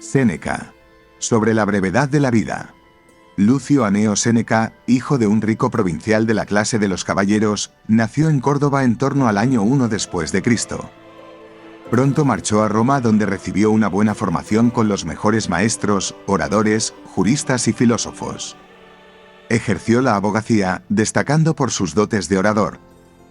Séneca. Sobre la brevedad de la vida. Lucio Aneo Séneca, hijo de un rico provincial de la clase de los caballeros, nació en Córdoba en torno al año 1 después de Cristo. Pronto marchó a Roma, donde recibió una buena formación con los mejores maestros, oradores, juristas y filósofos. Ejerció la abogacía, destacando por sus dotes de orador.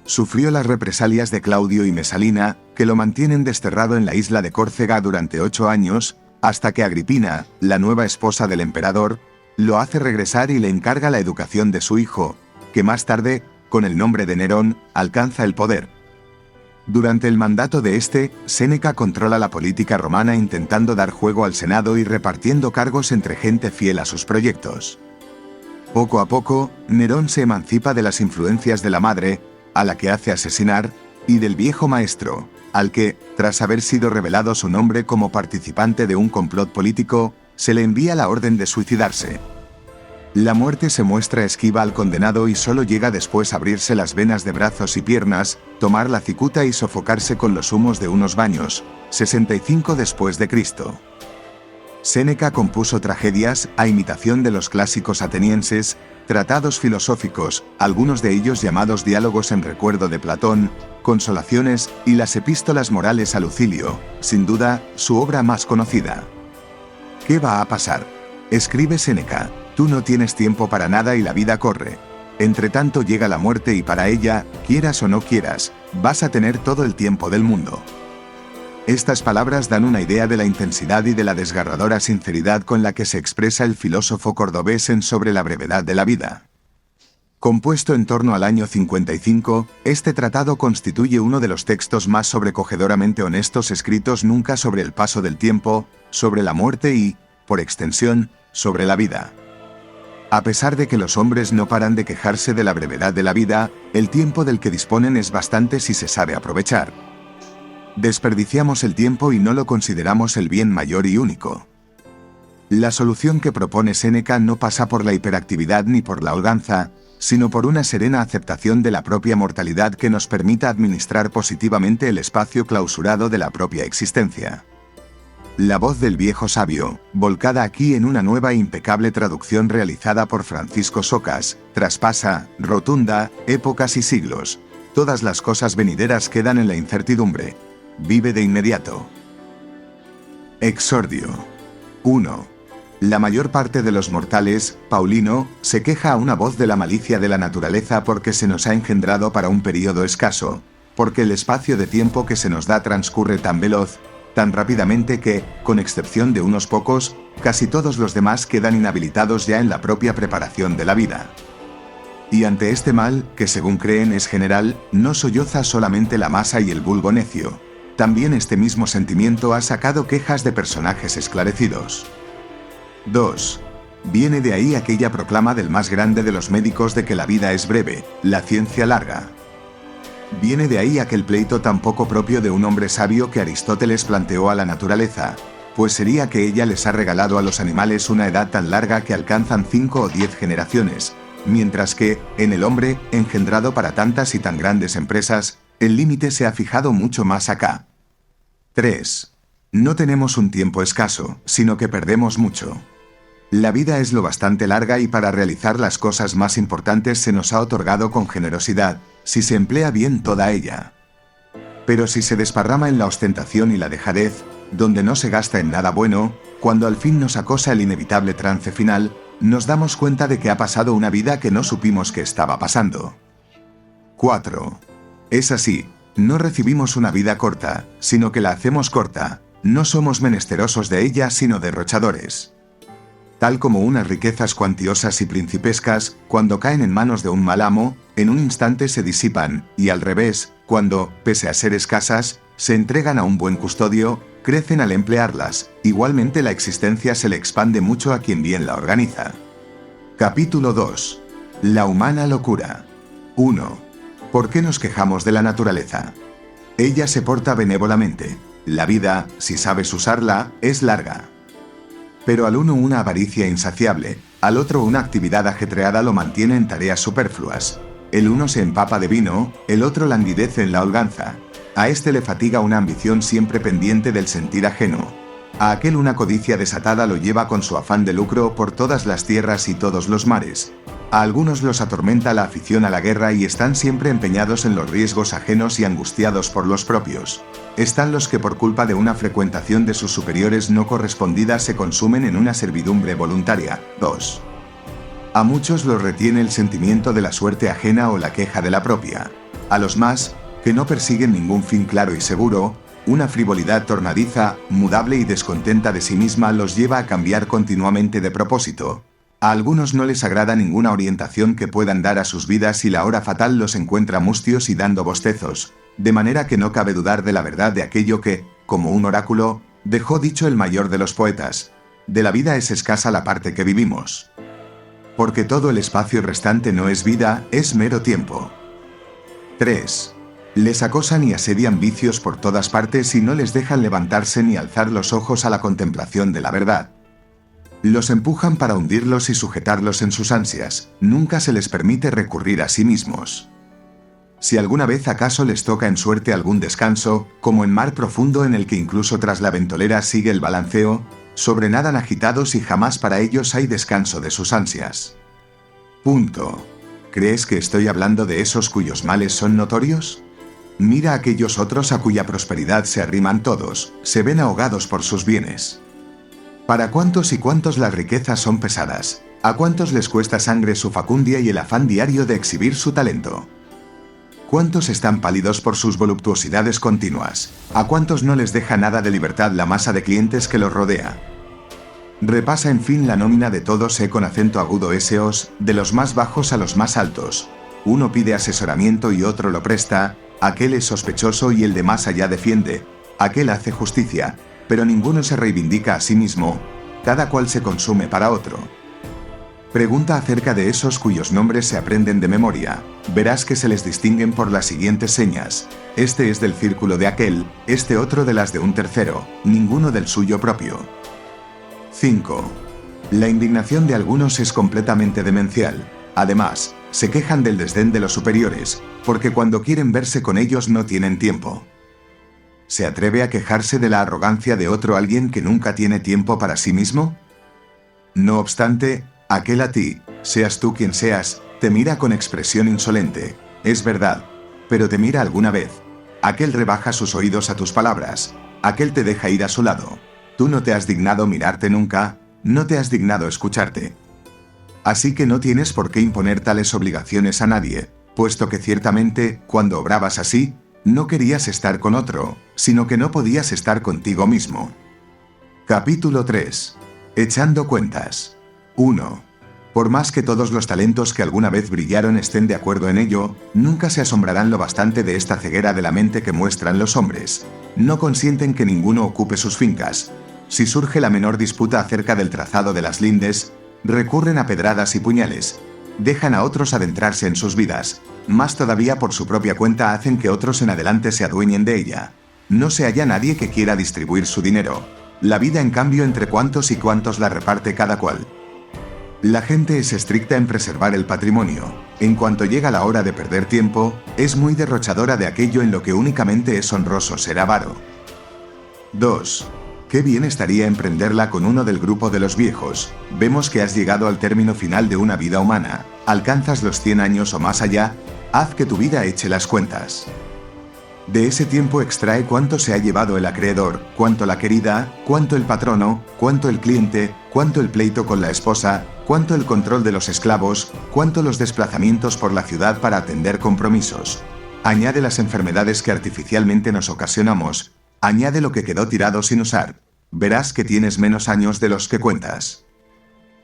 Sufrió las represalias de Claudio y Mesalina, que lo mantienen desterrado en la isla de Córcega durante 8 años, hasta que Agripina, la nueva esposa del emperador, lo hace regresar y le encarga la educación de su hijo, que más tarde, con el nombre de Nerón, alcanza el poder. Durante el mandato de este, Séneca controla la política romana intentando dar juego al Senado y repartiendo cargos entre gente fiel a sus proyectos. Poco a poco, Nerón se emancipa de las influencias de la madre, a la que hace asesinar, y del viejo maestro, al que, tras haber sido revelado su nombre como participante de un complot político, se le envía la orden de suicidarse. La muerte se muestra esquiva al condenado y solo llega después a abrirse las venas de brazos y piernas, tomar la cicuta y sofocarse con los humos de unos baños, 65 después de Cristo. Séneca compuso tragedias, a imitación de los clásicos atenienses, tratados filosóficos, algunos de ellos llamados diálogos en recuerdo de Platón, consolaciones y las epístolas morales a Lucilio, sin duda, su obra más conocida. ¿Qué va a pasar? Escribe Séneca. Tú no tienes tiempo para nada y la vida corre. Entre tanto llega la muerte y para ella, quieras o no quieras, vas a tener todo el tiempo del mundo. Estas palabras dan una idea de la intensidad y de la desgarradora sinceridad con la que se expresa el filósofo cordobés en Sobre la brevedad de la vida. Compuesto en torno al año 55, este tratado constituye uno de los textos más sobrecogedoramente honestos escritos nunca sobre el paso del tiempo, sobre la muerte y, por extensión, sobre la vida. A pesar de que los hombres no paran de quejarse de la brevedad de la vida, el tiempo del que disponen es bastante si se sabe aprovechar. Desperdiciamos el tiempo y no lo consideramos el bien mayor y único. La solución que propone Séneca no pasa por la hiperactividad ni por la holganza, sino por una serena aceptación de la propia mortalidad que nos permita administrar positivamente el espacio clausurado de la propia existencia. La voz del viejo sabio, volcada aquí en una nueva e impecable traducción realizada por Francisco Socas, traspasa, rotunda, épocas y siglos. Todas las cosas venideras quedan en la incertidumbre. Vive de inmediato. Exordio. 1. La mayor parte de los mortales, Paulino, se queja a una voz de la malicia de la naturaleza porque se nos ha engendrado para un período escaso, porque el espacio de tiempo que se nos da transcurre tan veloz, tan rápidamente que, con excepción de unos pocos, casi todos los demás quedan inhabilitados ya en la propia preparación de la vida. Y ante este mal, que según creen es general, no solloza solamente la masa y el vulgo necio. También este mismo sentimiento ha sacado quejas de personajes esclarecidos. 2. Viene de ahí aquella proclama del más grande de los médicos de que la vida es breve, la ciencia larga. Viene de ahí aquel pleito tan poco propio de un hombre sabio que Aristóteles planteó a la naturaleza, pues sería que ella les ha regalado a los animales una edad tan larga que alcanzan 5 o 10 generaciones, mientras que, en el hombre, engendrado para tantas y tan grandes empresas, el límite se ha fijado mucho más acá. 3. No tenemos un tiempo escaso, sino que perdemos mucho. La vida es lo bastante larga y para realizar las cosas más importantes se nos ha otorgado con generosidad, si se emplea bien toda ella. Pero si se desparrama en la ostentación y la dejadez, donde no se gasta en nada bueno, cuando al fin nos acosa el inevitable trance final, nos damos cuenta de que ha pasado una vida que no supimos que estaba pasando. 4. Es así, no recibimos una vida corta, sino que la hacemos corta, no somos menesterosos de ella sino derrochadores. Tal como unas riquezas cuantiosas y principescas, cuando caen en manos de un mal amo, en un instante se disipan, y al revés, cuando, pese a ser escasas, se entregan a un buen custodio, crecen al emplearlas. Igualmente la existencia se le expande mucho a quien bien la organiza. Capítulo 2. La humana locura. 1. ¿Por qué nos quejamos de la naturaleza? Ella se porta benévolamente. La vida, si sabes usarla, es larga. Pero al uno una avaricia insaciable, al otro una actividad ajetreada lo mantiene en tareas superfluas. El uno se empapa de vino, el otro languidece en la holganza. A este le fatiga una ambición siempre pendiente del sentir ajeno. A aquel una codicia desatada lo lleva con su afán de lucro por todas las tierras y todos los mares. A algunos los atormenta la afición a la guerra y están siempre empeñados en los riesgos ajenos y angustiados por los propios. Están los que por culpa de una frecuentación de sus superiores no correspondida se consumen en una servidumbre voluntaria. 2. A muchos los retiene el sentimiento de la suerte ajena o la queja de la propia. A los más, que no persiguen ningún fin claro y seguro, una frivolidad tornadiza, mudable y descontenta de sí misma los lleva a cambiar continuamente de propósito. A algunos no les agrada ninguna orientación que puedan dar a sus vidas y la hora fatal los encuentra mustios y dando bostezos, de manera que no cabe dudar de la verdad de aquello que, como un oráculo, dejó dicho el mayor de los poetas: de la vida es escasa la parte que vivimos. Porque todo el espacio restante no es vida, es mero tiempo. 3. Les acosan y asedian vicios por todas partes y no les dejan levantarse ni alzar los ojos a la contemplación de la verdad. Los empujan para hundirlos y sujetarlos en sus ansias, nunca se les permite recurrir a sí mismos. Si alguna vez acaso les toca en suerte algún descanso, como en mar profundo en el que incluso tras la ventolera sigue el balanceo, sobrenadan agitados y jamás para ellos hay descanso de sus ansias. Punto. ¿Crees que estoy hablando de esos cuyos males son notorios? Mira a aquellos otros a cuya prosperidad se arriman todos, se ven ahogados por sus bienes. ¿Para cuántos y cuántos las riquezas son pesadas? ¿A cuántos les cuesta sangre su facundia y el afán diario de exhibir su talento? ¿Cuántos están pálidos por sus voluptuosidades continuas? ¿A cuántos no les deja nada de libertad la masa de clientes que los rodea? Repasa en fin la nómina de todos con acento agudo eseos, de los más bajos a los más altos. Uno pide asesoramiento y otro lo presta, aquel es sospechoso y el de más allá defiende, aquel hace justicia, pero ninguno se reivindica a sí mismo, cada cual se consume para otro. Pregunta acerca de esos cuyos nombres se aprenden de memoria, verás que se les distinguen por las siguientes señas: este es del círculo de aquel, este otro de las de un tercero, ninguno del suyo propio. 5. La indignación de algunos es completamente demencial. Además, se quejan del desdén de los superiores, porque cuando quieren verse con ellos no tienen tiempo. ¿Se atreve a quejarse de la arrogancia de otro alguien que nunca tiene tiempo para sí mismo? No obstante, aquel a ti, seas tú quien seas, te mira con expresión insolente, es verdad, pero te mira alguna vez. Aquel rebaja sus oídos a tus palabras, aquel te deja ir a su lado. Tú no te has dignado mirarte nunca, no te has dignado escucharte. Así que no tienes por qué imponer tales obligaciones a nadie, puesto que ciertamente, cuando obrabas así, no querías estar con otro, sino que no podías estar contigo mismo. Capítulo 3. Echando cuentas. 1. Por más que todos los talentos que alguna vez brillaron estén de acuerdo en ello, nunca se asombrarán lo bastante de esta ceguera de la mente que muestran los hombres. No consienten que ninguno ocupe sus fincas. Si surge la menor disputa acerca del trazado de las lindes, recurren a pedradas y puñales. Dejan a otros adentrarse en sus vidas. Más todavía por su propia cuenta hacen que otros en adelante se adueñen de ella. No se halla nadie que quiera distribuir su dinero. La vida en cambio entre cuántos y cuántos la reparte cada cual. La gente es estricta en preservar el patrimonio. En cuanto llega la hora de perder tiempo, es muy derrochadora de aquello en lo que únicamente es honroso ser avaro. 2. Qué bien estaría emprenderla con uno del grupo de los viejos. Vemos que has llegado al término final de una vida humana. Alcanzas los 100 años o más allá. Haz que tu vida eche las cuentas. De ese tiempo extrae cuánto se ha llevado el acreedor, cuánto la querida, cuánto el patrono, cuánto el cliente, cuánto el pleito con la esposa, cuánto el control de los esclavos, cuánto los desplazamientos por la ciudad para atender compromisos. Añade las enfermedades que artificialmente nos ocasionamos. Añade lo que quedó tirado sin usar. Verás que tienes menos años de los que cuentas.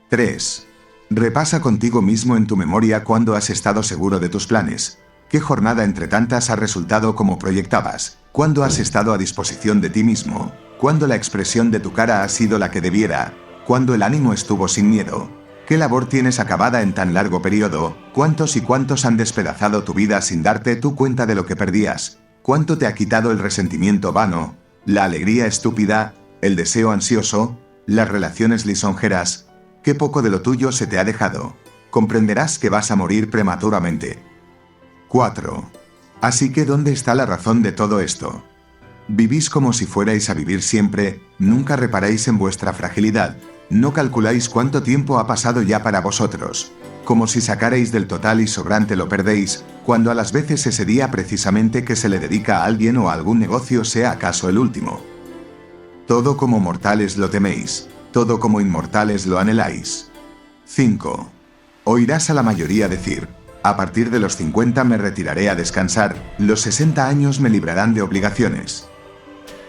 3. Repasa contigo mismo en tu memoria cuándo has estado seguro de tus planes. ¿Qué jornada entre tantas ha resultado como proyectabas? ¿Cuándo has estado a disposición de ti mismo? ¿Cuándo la expresión de tu cara ha sido la que debiera? ¿Cuándo el ánimo estuvo sin miedo? ¿Qué labor tienes acabada en tan largo periodo? ¿Cuántos y cuántos han despedazado tu vida sin darte tú cuenta de lo que perdías? ¿Cuánto te ha quitado el resentimiento vano, la alegría estúpida, el deseo ansioso, las relaciones lisonjeras? ¿Qué poco de lo tuyo se te ha dejado? Comprenderás que vas a morir prematuramente. 4. Así que ¿dónde está la razón de todo esto? Vivís como si fuerais a vivir siempre, nunca reparáis en vuestra fragilidad, no calculáis cuánto tiempo ha pasado ya para vosotros, como si sacarais del total y sobrante lo perdéis, cuando a las veces ese día precisamente que se le dedica a alguien o a algún negocio sea acaso el último. Todo como mortales lo teméis, todo como inmortales lo anheláis. 5. Oirás a la mayoría decir: a partir de los 50 me retiraré a descansar, los 60 años me librarán de obligaciones.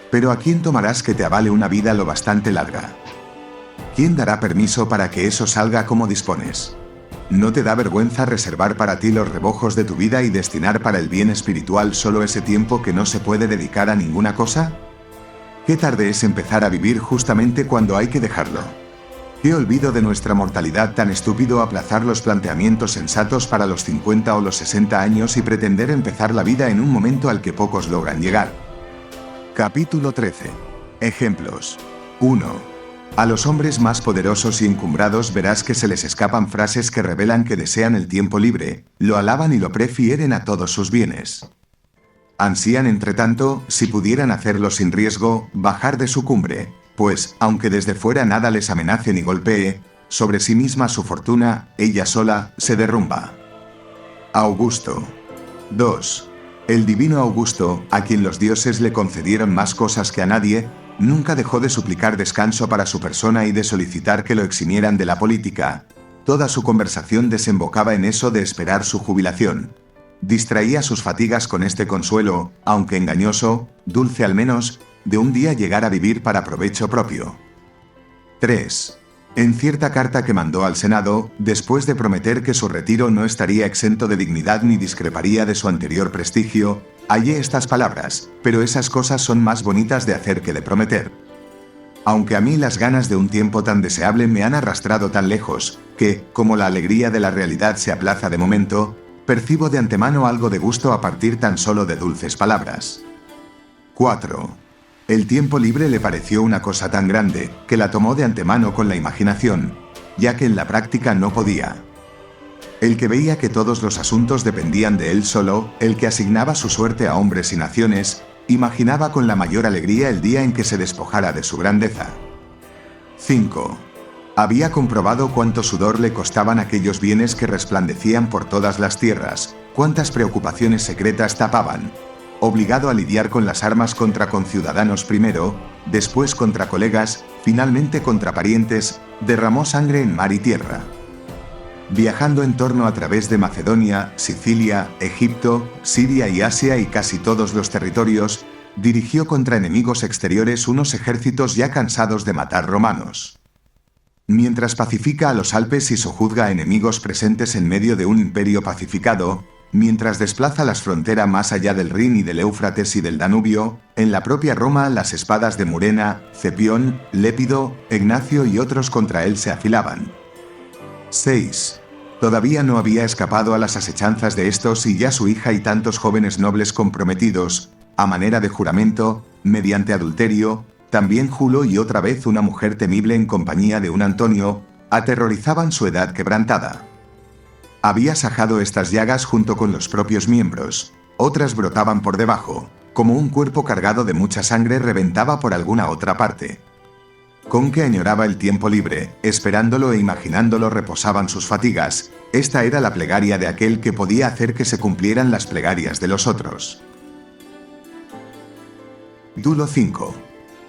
Pero ¿a quién tomarás que te avale una vida lo bastante larga? ¿Quién dará permiso para que eso salga como dispones? ¿No te da vergüenza reservar para ti los rebojos de tu vida y destinar para el bien espiritual solo ese tiempo que no se puede dedicar a ninguna cosa? ¿Qué tarde es empezar a vivir justamente cuando hay que dejarlo? ¿Qué olvido de nuestra mortalidad tan estúpido aplazar los planteamientos sensatos para los 50 o los 60 años y pretender empezar la vida en un momento al que pocos logran llegar? Capítulo 13. Ejemplos. 1. A los hombres más poderosos y encumbrados verás que se les escapan frases que revelan que desean el tiempo libre, lo alaban y lo prefieren a todos sus bienes. Ansían, entretanto, si pudieran hacerlo sin riesgo, bajar de su cumbre, pues, aunque desde fuera nada les amenace ni golpee, sobre sí misma su fortuna, ella sola, se derrumba. Augusto. 2. El divino Augusto, a quien los dioses le concedieron más cosas que a nadie, nunca dejó de suplicar descanso para su persona y de solicitar que lo eximieran de la política. Toda su conversación desembocaba en eso de esperar su jubilación. Distraía sus fatigas con este consuelo, aunque engañoso, dulce al menos, de un día llegar a vivir para provecho propio. 3. En cierta carta que mandó al Senado, después de prometer que su retiro no estaría exento de dignidad ni discreparía de su anterior prestigio, hallé estas palabras: pero esas cosas son más bonitas de hacer que de prometer. Aunque a mí las ganas de un tiempo tan deseable me han arrastrado tan lejos, que, como la alegría de la realidad se aplaza de momento, percibo de antemano algo de gusto a partir tan solo de dulces palabras. 4. El tiempo libre le pareció una cosa tan grande, que la tomó de antemano con la imaginación, ya que en la práctica no podía. El que veía que todos los asuntos dependían de él solo, el que asignaba su suerte a hombres y naciones, imaginaba con la mayor alegría el día en que se despojara de su grandeza. 5. Había comprobado cuánto sudor le costaban aquellos bienes que resplandecían por todas las tierras, cuántas preocupaciones secretas tapaban. Obligado a lidiar con las armas contra conciudadanos primero, después contra colegas, finalmente contra parientes, derramó sangre en mar y tierra. Viajando en torno a través de Macedonia, Sicilia, Egipto, Siria y Asia y casi todos los territorios, dirigió contra enemigos exteriores unos ejércitos ya cansados de matar romanos. Mientras pacifica a los Alpes y sojuzga a enemigos presentes en medio de un imperio pacificado, mientras desplaza las fronteras más allá del Rin y del Éufrates y del Danubio, en la propia Roma las espadas de Murena, Cepión, Lépido, Ignacio y otros contra él se afilaban. 6. Todavía no había escapado a las asechanzas de estos y ya su hija y tantos jóvenes nobles comprometidos, a manera de juramento, mediante adulterio, también Julo y otra vez una mujer temible en compañía de un Antonio, aterrorizaban su edad quebrantada. Había sajado estas llagas junto con los propios miembros, otras brotaban por debajo, como un cuerpo cargado de mucha sangre reventaba por alguna otra parte. Con que añoraba el tiempo libre, esperándolo e imaginándolo reposaban sus fatigas, esta era la plegaria de aquel que podía hacer que se cumplieran las plegarias de los otros. Dulo 5.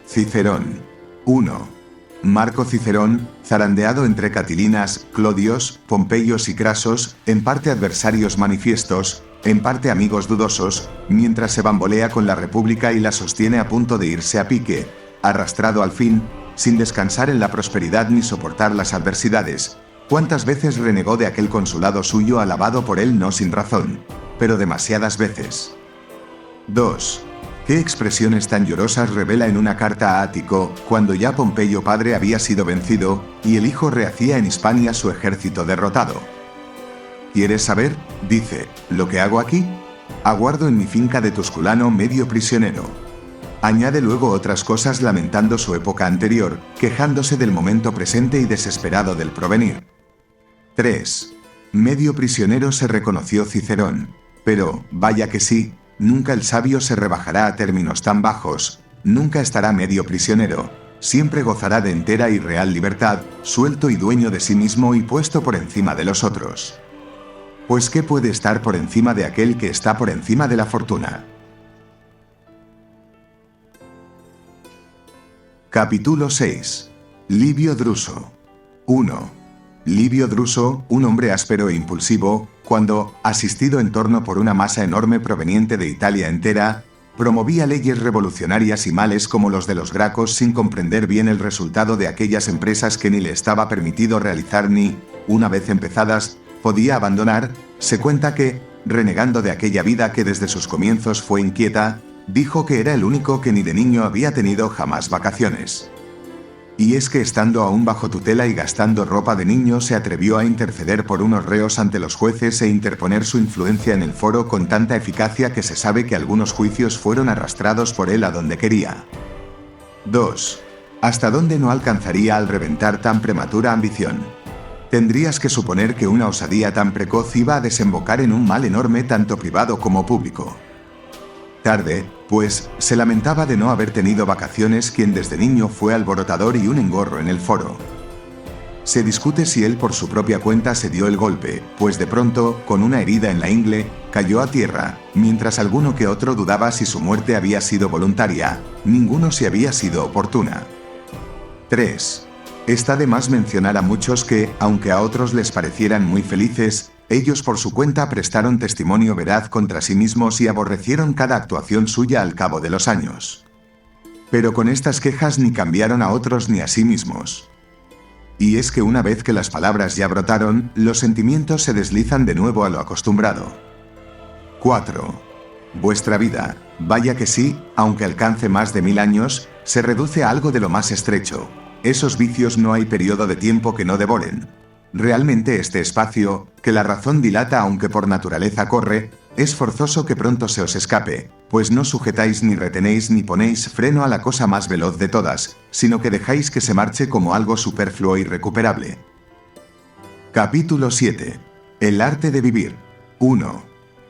Cicerón. 1. Marco Cicerón, zarandeado entre Catilinas, Clodios, Pompeyos y Crasos, en parte adversarios manifiestos, en parte amigos dudosos, mientras se bambolea con la República y la sostiene a punto de irse a pique, arrastrado al fin, sin descansar en la prosperidad ni soportar las adversidades. ¿Cuántas veces renegó de aquel consulado suyo alabado por él no sin razón? Pero demasiadas veces. 2. ¿Qué expresiones tan llorosas revela en una carta a Ático, cuando ya Pompeyo padre había sido vencido, y el hijo rehacía en Hispania su ejército derrotado? ¿Quieres saber? Dice, ¿lo que hago aquí? Aguardo en mi finca de Tusculano medio prisionero. Añade luego otras cosas lamentando su época anterior, quejándose del momento presente y desesperado del provenir. 3. Medio prisionero se reconoció Cicerón. Pero, vaya que sí, Nunca el sabio se rebajará a términos tan bajos, nunca estará medio prisionero, siempre gozará de entera y real libertad, suelto y dueño de sí mismo y puesto por encima de los otros. Pues ¿qué puede estar por encima de aquel que está por encima de la fortuna? Capítulo 6. Livio Druso. 1. Livio Druso, un hombre áspero e impulsivo, cuando, asistido en torno por una masa enorme proveniente de Italia entera, promovía leyes revolucionarias y males como los de los Gracos sin comprender bien el resultado de aquellas empresas que ni le estaba permitido realizar ni, una vez empezadas, podía abandonar, se cuenta que, renegando de aquella vida que desde sus comienzos fue inquieta, dijo que era el único que ni de niño había tenido jamás vacaciones. Y es que estando aún bajo tutela y gastando ropa de niño se atrevió a interceder por unos reos ante los jueces e interponer su influencia en el foro con tanta eficacia que se sabe que algunos juicios fueron arrastrados por él a donde quería. 2. ¿Hasta dónde no alcanzaría al reventar tan prematura ambición? Tendrías que suponer que una osadía tan precoz iba a desembocar en un mal enorme tanto privado como público. Tarde, pues, se lamentaba de no haber tenido vacaciones quien desde niño fue alborotador y un engorro en el foro. Se discute si él por su propia cuenta se dio el golpe, pues de pronto, con una herida en la ingle, cayó a tierra, mientras alguno que otro dudaba si su muerte había sido voluntaria, ninguno si había sido oportuna. 3. Está de más mencionar a muchos que, aunque a otros les parecieran muy felices, ellos por su cuenta prestaron testimonio veraz contra sí mismos y aborrecieron cada actuación suya al cabo de los años. Pero con estas quejas ni cambiaron a otros ni a sí mismos. Y es que una vez que las palabras ya brotaron, los sentimientos se deslizan de nuevo a lo acostumbrado. 4. Vuestra vida, vaya que sí, aunque alcance más de 1000 años, se reduce a algo de lo más estrecho. Esos vicios no hay periodo de tiempo que no devoren. Realmente este espacio, que la razón dilata aunque por naturaleza corre, es forzoso que pronto se os escape, pues no sujetáis ni retenéis ni ponéis freno a la cosa más veloz de todas, sino que dejáis que se marche como algo superfluo y recuperable. Capítulo 7. El arte de vivir. 1.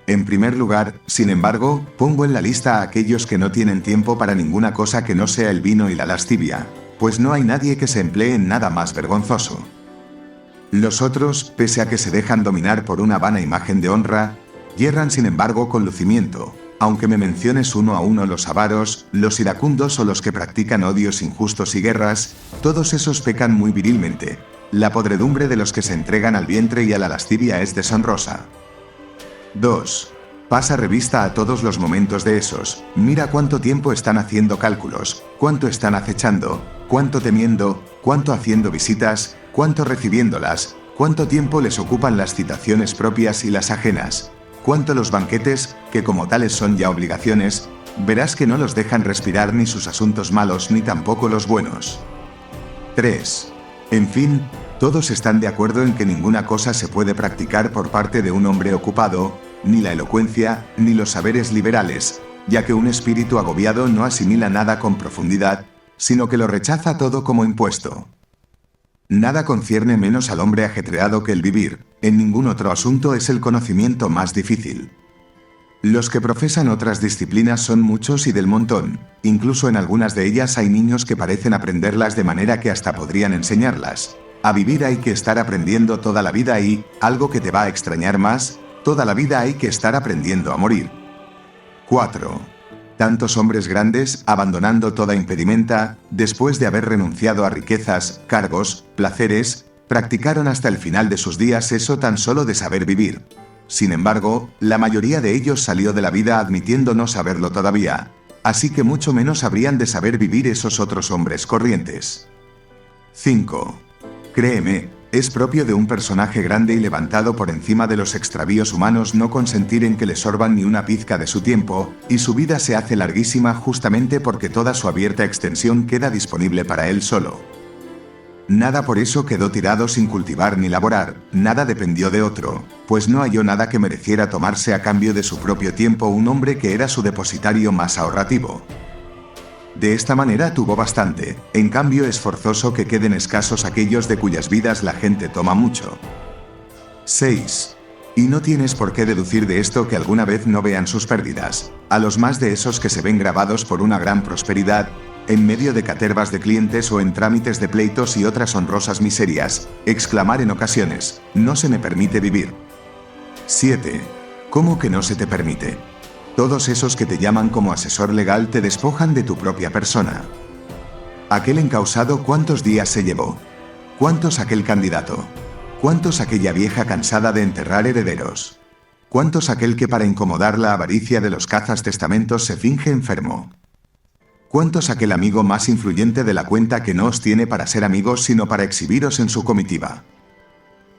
En primer lugar, sin embargo, pongo en la lista a aquellos que no tienen tiempo para ninguna cosa que no sea el vino y la lascivia, pues no hay nadie que se emplee en nada más vergonzoso. Los otros, pese a que se dejan dominar por una vana imagen de honra, yerran sin embargo con lucimiento, aunque me menciones uno a uno los avaros, los iracundos o los que practican odios injustos y guerras, todos esos pecan muy virilmente. La podredumbre de los que se entregan al vientre y a la lascivia es deshonrosa. 2. Pasa revista a todos los momentos de esos, mira cuánto tiempo están haciendo cálculos, cuánto están acechando, cuánto temiendo, cuánto haciendo visitas, cuánto recibiéndolas, cuánto tiempo les ocupan las citaciones propias y las ajenas, cuánto los banquetes, que como tales son ya obligaciones, verás que no los dejan respirar ni sus asuntos malos ni tampoco los buenos. 3. En fin, todos están de acuerdo en que ninguna cosa se puede practicar por parte de un hombre ocupado, ni la elocuencia, ni los saberes liberales, ya que un espíritu agobiado no asimila nada con profundidad, sino que lo rechaza todo como impuesto. Nada concierne menos al hombre ajetreado que el vivir, en ningún otro asunto es el conocimiento más difícil. Los que profesan otras disciplinas son muchos y del montón, incluso en algunas de ellas hay niños que parecen aprenderlas de manera que hasta podrían enseñarlas. A vivir hay que estar aprendiendo toda la vida y, algo que te va a extrañar más, toda la vida hay que estar aprendiendo a morir. 4. Tantos hombres grandes, abandonando toda impedimenta, después de haber renunciado a riquezas, cargos, placeres, practicaron hasta el final de sus días eso tan solo de saber vivir. Sin embargo, la mayoría de ellos salió de la vida admitiendo no saberlo todavía, así que mucho menos habrían de saber vivir esos otros hombres corrientes. 5. Créeme, es propio de un personaje grande y levantado por encima de los extravíos humanos no consentir en que le sorban ni una pizca de su tiempo, y su vida se hace larguísima justamente porque toda su abierta extensión queda disponible para él solo. Nada por eso quedó tirado sin cultivar ni laborar, nada dependió de otro, pues no halló nada que mereciera tomarse a cambio de su propio tiempo un hombre que era su depositario más ahorrativo. De esta manera tuvo bastante, en cambio es forzoso que queden escasos aquellos de cuyas vidas la gente toma mucho. 6. Y no tienes por qué deducir de esto que alguna vez no vean sus pérdidas. A los más de esos que se ven grabados por una gran prosperidad, en medio de catervas de clientes o en trámites de pleitos y otras honrosas miserias, exclamar en ocasiones, no se me permite vivir. 7. ¿Cómo que no se te permite? Todos esos que te llaman como asesor legal te despojan de tu propia persona. Aquel encausado, ¿cuántos días se llevó? ¿Cuántos aquel candidato? ¿Cuántos aquella vieja cansada de enterrar herederos? ¿Cuántos aquel que para incomodar la avaricia de los cazas testamentos se finge enfermo? ¿Cuántos aquel amigo más influyente de la cuenta que no os tiene para ser amigos sino para exhibiros en su comitiva?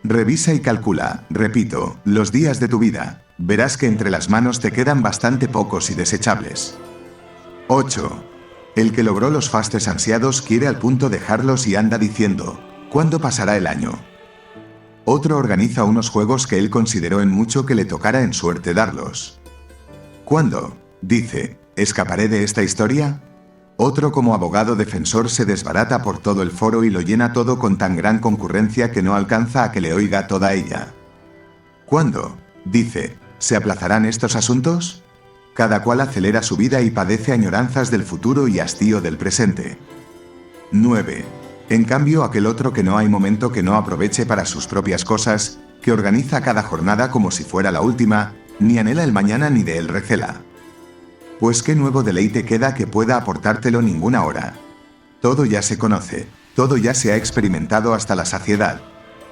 Revisa y calcula, repito, los días de tu vida, verás que entre las manos te quedan bastante pocos y desechables. 8. El que logró los fastes ansiados quiere al punto dejarlos y anda diciendo, ¿cuándo pasará el año? Otro organiza unos juegos que él consideró en mucho que le tocara en suerte darlos. ¿Cuándo? Dice, ¿escaparé de esta historia? Otro como abogado defensor se desbarata por todo el foro y lo llena todo con tan gran concurrencia que no alcanza a que le oiga toda ella. ¿Cuándo? Dice, ¿se aplazarán estos asuntos? Cada cual acelera su vida y padece añoranzas del futuro y hastío del presente. 9. En cambio, aquel otro que no hay momento que no aproveche para sus propias cosas, que organiza cada jornada como si fuera la última, ni anhela el mañana ni de él recela. Pues qué nuevo deleite queda que pueda aportártelo ninguna hora. Todo ya se conoce, todo ya se ha experimentado hasta la saciedad.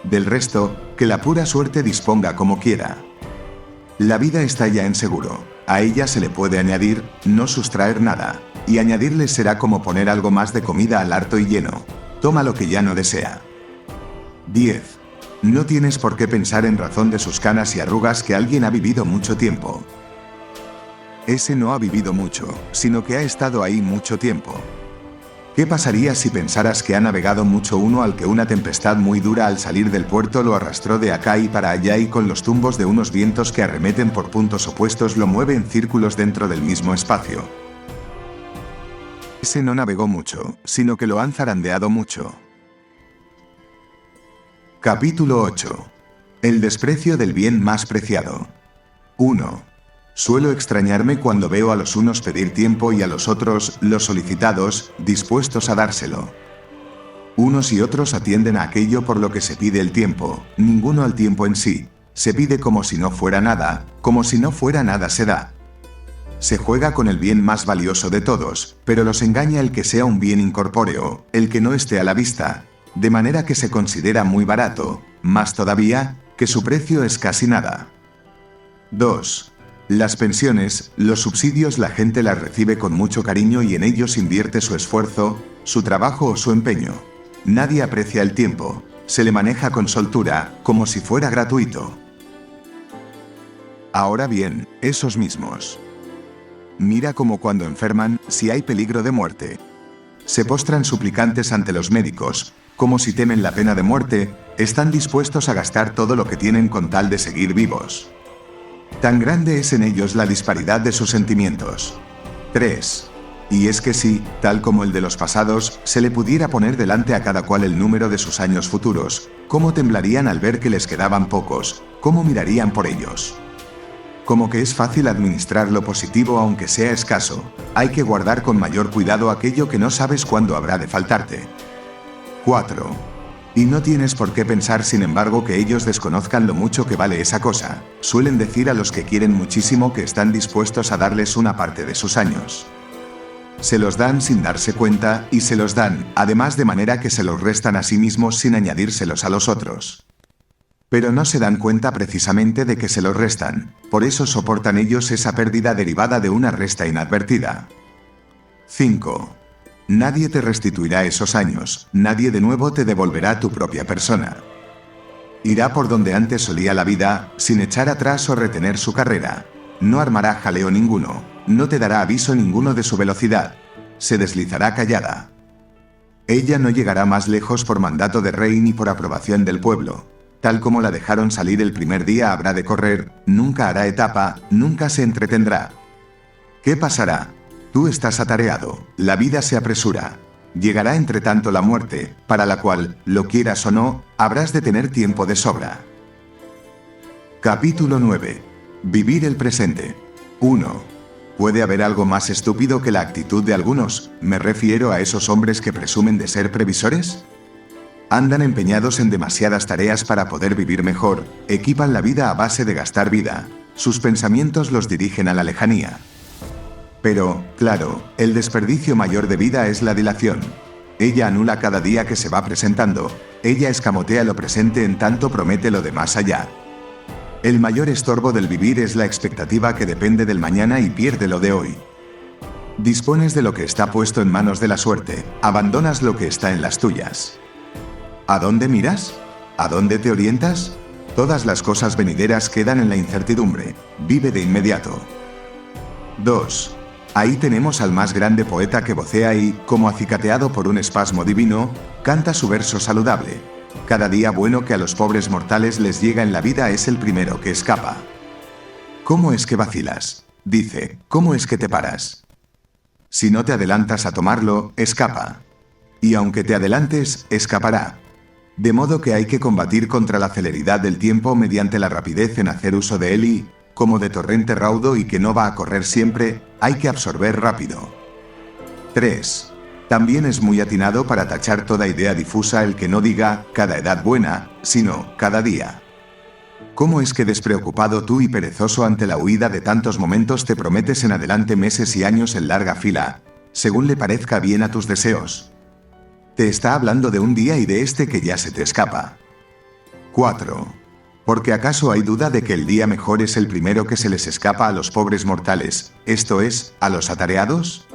Del resto, que la pura suerte disponga como quiera. La vida está ya en seguro, a ella se le puede añadir, no sustraer nada, y añadirle será como poner algo más de comida al harto y lleno. Toma lo que ya no desea. 10. No tienes por qué pensar en razón de sus canas y arrugas que alguien ha vivido mucho tiempo. Ese no ha vivido mucho, sino que ha estado ahí mucho tiempo. ¿Qué pasaría si pensaras que ha navegado mucho uno al que una tempestad muy dura al salir del puerto lo arrastró de acá y para allá y con los tumbos de unos vientos que arremeten por puntos opuestos lo mueve en círculos dentro del mismo espacio? Ese no navegó mucho, sino que lo han zarandeado mucho. Capítulo 8. El desprecio del bien más preciado. 1. Suelo extrañarme cuando veo a los unos pedir tiempo y a los otros, los solicitados, dispuestos a dárselo. Unos y otros atienden a aquello por lo que se pide el tiempo, ninguno al tiempo en sí, se pide como si no fuera nada, como si no fuera nada se da. Se juega con el bien más valioso de todos, pero los engaña el que sea un bien incorpóreo, el que no esté a la vista, de manera que se considera muy barato, más todavía, que su precio es casi nada. 2. Las pensiones, los subsidios la gente las recibe con mucho cariño y en ellos invierte su esfuerzo, su trabajo o su empeño. Nadie aprecia el tiempo, se le maneja con soltura, como si fuera gratuito. Ahora bien, esos mismos. Mira como cuando enferman, si hay peligro de muerte. Se postran suplicantes ante los médicos, como si temen la pena de muerte, están dispuestos a gastar todo lo que tienen con tal de seguir vivos. Tan grande es en ellos la disparidad de sus sentimientos. 3. Y es que si, tal como el de los pasados, se le pudiera poner delante a cada cual el número de sus años futuros, ¿cómo temblarían al ver que les quedaban pocos? ¿Cómo mirarían por ellos? Como que es fácil administrar lo positivo aunque sea escaso, hay que guardar con mayor cuidado aquello que no sabes cuándo habrá de faltarte. 4. Y no tienes por qué pensar sin embargo que ellos desconozcan lo mucho que vale esa cosa, suelen decir a los que quieren muchísimo que están dispuestos a darles una parte de sus años. Se los dan sin darse cuenta y se los dan, además de manera que se los restan a sí mismos sin añadírselos a los otros. Pero no se dan cuenta precisamente de que se los restan, por eso soportan ellos esa pérdida derivada de una resta inadvertida. 5. Nadie te restituirá esos años, nadie de nuevo te devolverá tu propia persona. Irá por donde antes solía la vida, sin echar atrás o retener su carrera. No armará jaleo ninguno, no te dará aviso ninguno de su velocidad, se deslizará callada. Ella no llegará más lejos por mandato de rey ni por aprobación del pueblo. Tal como la dejaron salir el primer día habrá de correr, nunca hará etapa, nunca se entretendrá. ¿Qué pasará? Tú estás atareado, la vida se apresura. Llegará entre tanto la muerte, para la cual, lo quieras o no, habrás de tener tiempo de sobra. Capítulo 9. Vivir el presente. 1. ¿Puede haber algo más estúpido que la actitud de algunos? Me refiero a esos hombres que presumen de ser previsores. Andan empeñados en demasiadas tareas para poder vivir mejor, equipan la vida a base de gastar vida. Sus pensamientos los dirigen a la lejanía. Pero, claro, el desperdicio mayor de vida es la dilación. Ella anula cada día que se va presentando. Ella escamotea lo presente en tanto promete lo de más allá. El mayor estorbo del vivir es la expectativa que depende del mañana y pierde lo de hoy. Dispones de lo que está puesto en manos de la suerte, abandonas lo que está en las tuyas. ¿A dónde miras? ¿A dónde te orientas? Todas las cosas venideras quedan en la incertidumbre. Vive de inmediato. 2. Ahí tenemos al más grande poeta que vocea y, como acicateado por un espasmo divino, canta su verso saludable. Cada día bueno que a los pobres mortales les llega en la vida es el primero que escapa. ¿Cómo es que vacilas? Dice, ¿cómo es que te paras? Si no te adelantas a tomarlo, escapa. Y aunque te adelantes, escapará. De modo que hay que combatir contra la celeridad del tiempo mediante la rapidez en hacer uso de él y, como de torrente raudo y que no va a correr siempre, hay que absorber rápido. 3. También es muy atinado para tachar toda idea difusa el que no diga cada edad buena, sino cada día. ¿Cómo es que despreocupado tú y perezoso ante la huida de tantos momentos te prometes en adelante meses y años en larga fila, según le parezca bien a tus deseos? Te está hablando de un día y de este que ya se te escapa. 4. Porque ¿acaso hay duda de que el día mejor es el primero que se les escapa a los pobres mortales, esto es, a los atareados?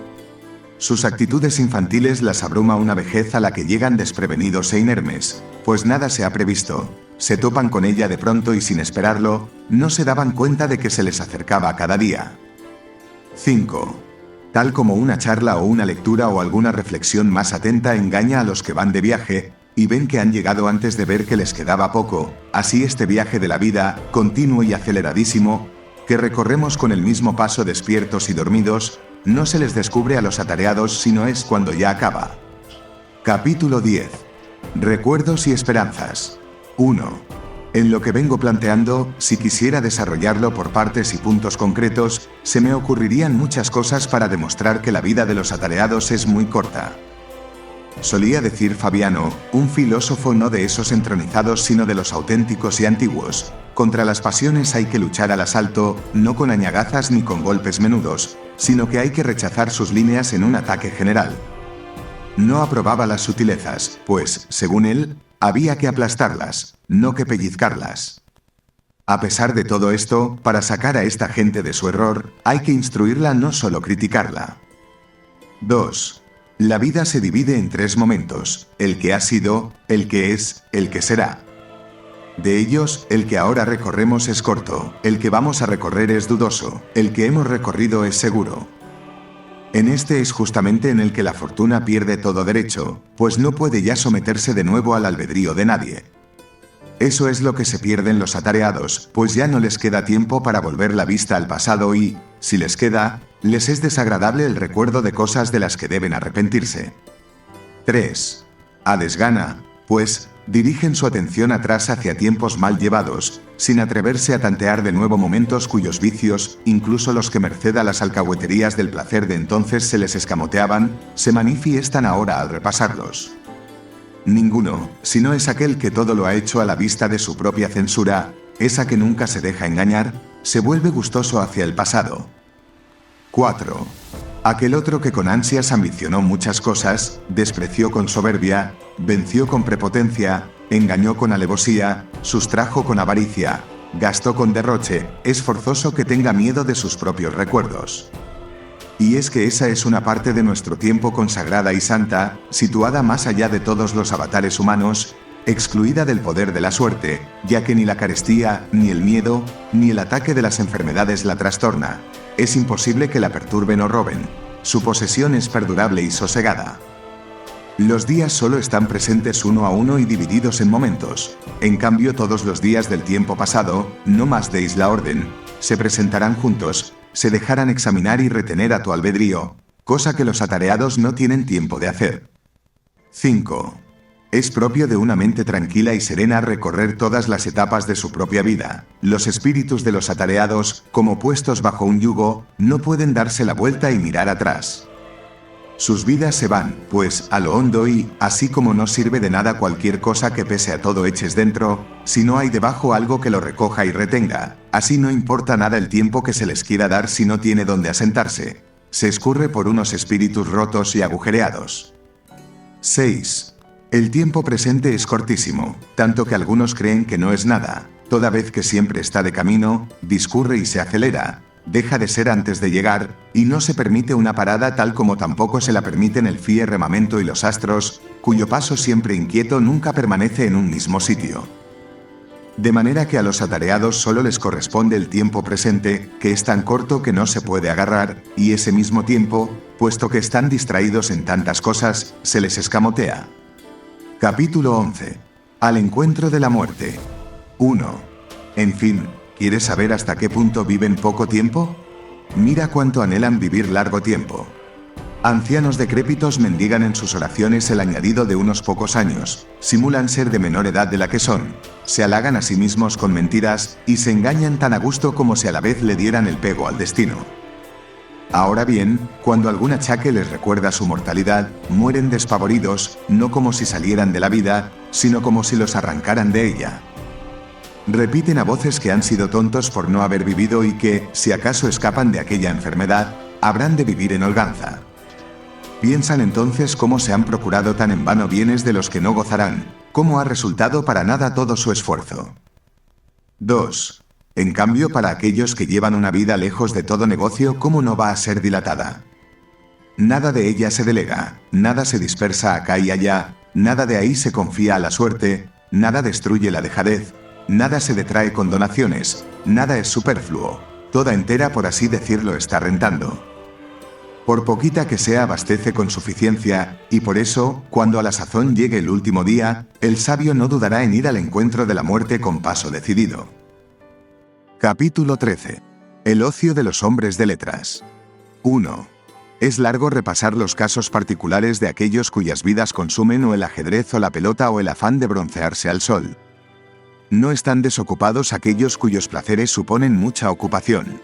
Sus actitudes infantiles las abruma una vejez a la que llegan desprevenidos e inermes, pues nada se ha previsto, se topan con ella de pronto y sin esperarlo, no se daban cuenta de que se les acercaba cada día. 5. Tal como una charla o una lectura o alguna reflexión más atenta engaña a los que van de viaje, y ven que han llegado antes de ver que les quedaba poco, así este viaje de la vida, continuo y aceleradísimo, que recorremos con el mismo paso despiertos y dormidos, no se les descubre a los atareados sino es cuando ya acaba. Capítulo 10. Recuerdos y esperanzas. 1. En lo que vengo planteando, si quisiera desarrollarlo por partes y puntos concretos, se me ocurrirían muchas cosas para demostrar que la vida de los atareados es muy corta. Solía decir Fabiano, un filósofo no de esos entronizados sino de los auténticos y antiguos, contra las pasiones hay que luchar al asalto, no con añagazas ni con golpes menudos, sino que hay que rechazar sus líneas en un ataque general. No aprobaba las sutilezas, pues, según él, había que aplastarlas, no que pellizcarlas. A pesar de todo esto, para sacar a esta gente de su error, hay que instruirla, no solo criticarla. 2. La vida se divide en 3 momentos, el que ha sido, el que es, el que será. De ellos, el que ahora recorremos es corto, el que vamos a recorrer es dudoso, el que hemos recorrido es seguro. En este es justamente en el que la fortuna pierde todo derecho, pues no puede ya someterse de nuevo al albedrío de nadie. Eso es lo que se pierden los atareados, pues ya no les queda tiempo para volver la vista al pasado y, si les queda, les es desagradable el recuerdo de cosas de las que deben arrepentirse. 3. A desgana, pues, dirigen su atención atrás hacia tiempos mal llevados, sin atreverse a tantear de nuevo momentos cuyos vicios, incluso los que merced a las alcahueterías del placer de entonces se les escamoteaban, se manifiestan ahora al repasarlos. Ninguno, si no es aquel que todo lo ha hecho a la vista de su propia censura, esa que nunca se deja engañar, se vuelve gustoso hacia el pasado. 4. Aquel otro que con ansias ambicionó muchas cosas, despreció con soberbia, venció con prepotencia, engañó con alevosía, sustrajo con avaricia, gastó con derroche, es forzoso que tenga miedo de sus propios recuerdos. Y es que esa es una parte de nuestro tiempo consagrada y santa, situada más allá de todos los avatares humanos, excluida del poder de la suerte, ya que ni la carestía, ni el miedo, ni el ataque de las enfermedades la trastorna. Es imposible que la perturben o roben. Su posesión es perdurable y sosegada. Los días solo están presentes uno a uno y divididos en momentos. En cambio, todos los días del tiempo pasado, no más deis la orden, se presentarán juntos, se dejarán examinar y retener a tu albedrío, cosa que los atareados no tienen tiempo de hacer. 5. Es propio de una mente tranquila y serena recorrer todas las etapas de su propia vida. Los espíritus de los atareados, como puestos bajo un yugo, no pueden darse la vuelta y mirar atrás. Sus vidas se van, pues, a lo hondo y, así como no sirve de nada cualquier cosa que pese a todo eches dentro, si no hay debajo algo que lo recoja y retenga, así no importa nada el tiempo que se les quiera dar si no tiene donde asentarse. Se escurre por unos espíritus rotos y agujereados. 6. El tiempo presente es cortísimo, tanto que algunos creen que no es nada, toda vez que siempre está de camino, discurre y se acelera. Deja de ser antes de llegar, y no se permite una parada tal como tampoco se la permiten el firmamento y los astros, cuyo paso siempre inquieto nunca permanece en un mismo sitio. De manera que a los atareados solo les corresponde el tiempo presente, que es tan corto que no se puede agarrar, y ese mismo tiempo, puesto que están distraídos en tantas cosas, se les escamotea. Capítulo 11. Al encuentro de la muerte. 1. En fin, ¿quieres saber hasta qué punto viven poco tiempo? Mira cuánto anhelan vivir largo tiempo. Ancianos decrépitos mendigan en sus oraciones el añadido de unos pocos años, simulan ser de menor edad de la que son, se halagan a sí mismos con mentiras y se engañan tan a gusto como si a la vez le dieran el pego al destino. Ahora bien, cuando algún achaque les recuerda su mortalidad, mueren despavoridos, no como si salieran de la vida, sino como si los arrancaran de ella. Repiten a voces que han sido tontos por no haber vivido y que, si acaso escapan de aquella enfermedad, habrán de vivir en holganza. Piensan entonces cómo se han procurado tan en vano bienes de los que no gozarán, cómo ha resultado para nada todo su esfuerzo. 2. En cambio, para aquellos que llevan una vida lejos de todo negocio, ¿cómo no va a ser dilatada? Nada de ella se delega, nada se dispersa acá y allá, nada de ahí se confía a la suerte, nada destruye la dejadez, nada se detrae con donaciones, nada es superfluo, toda entera por así decirlo está rentando. Por poquita que sea abastece con suficiencia, y por eso, cuando a la sazón llegue el último día, el sabio no dudará en ir al encuentro de la muerte con paso decidido. Capítulo 13. El ocio de los hombres de letras. 1. Es largo repasar los casos particulares de aquellos cuyas vidas consumen o el ajedrez o la pelota o el afán de broncearse al sol. No están desocupados aquellos cuyos placeres suponen mucha ocupación.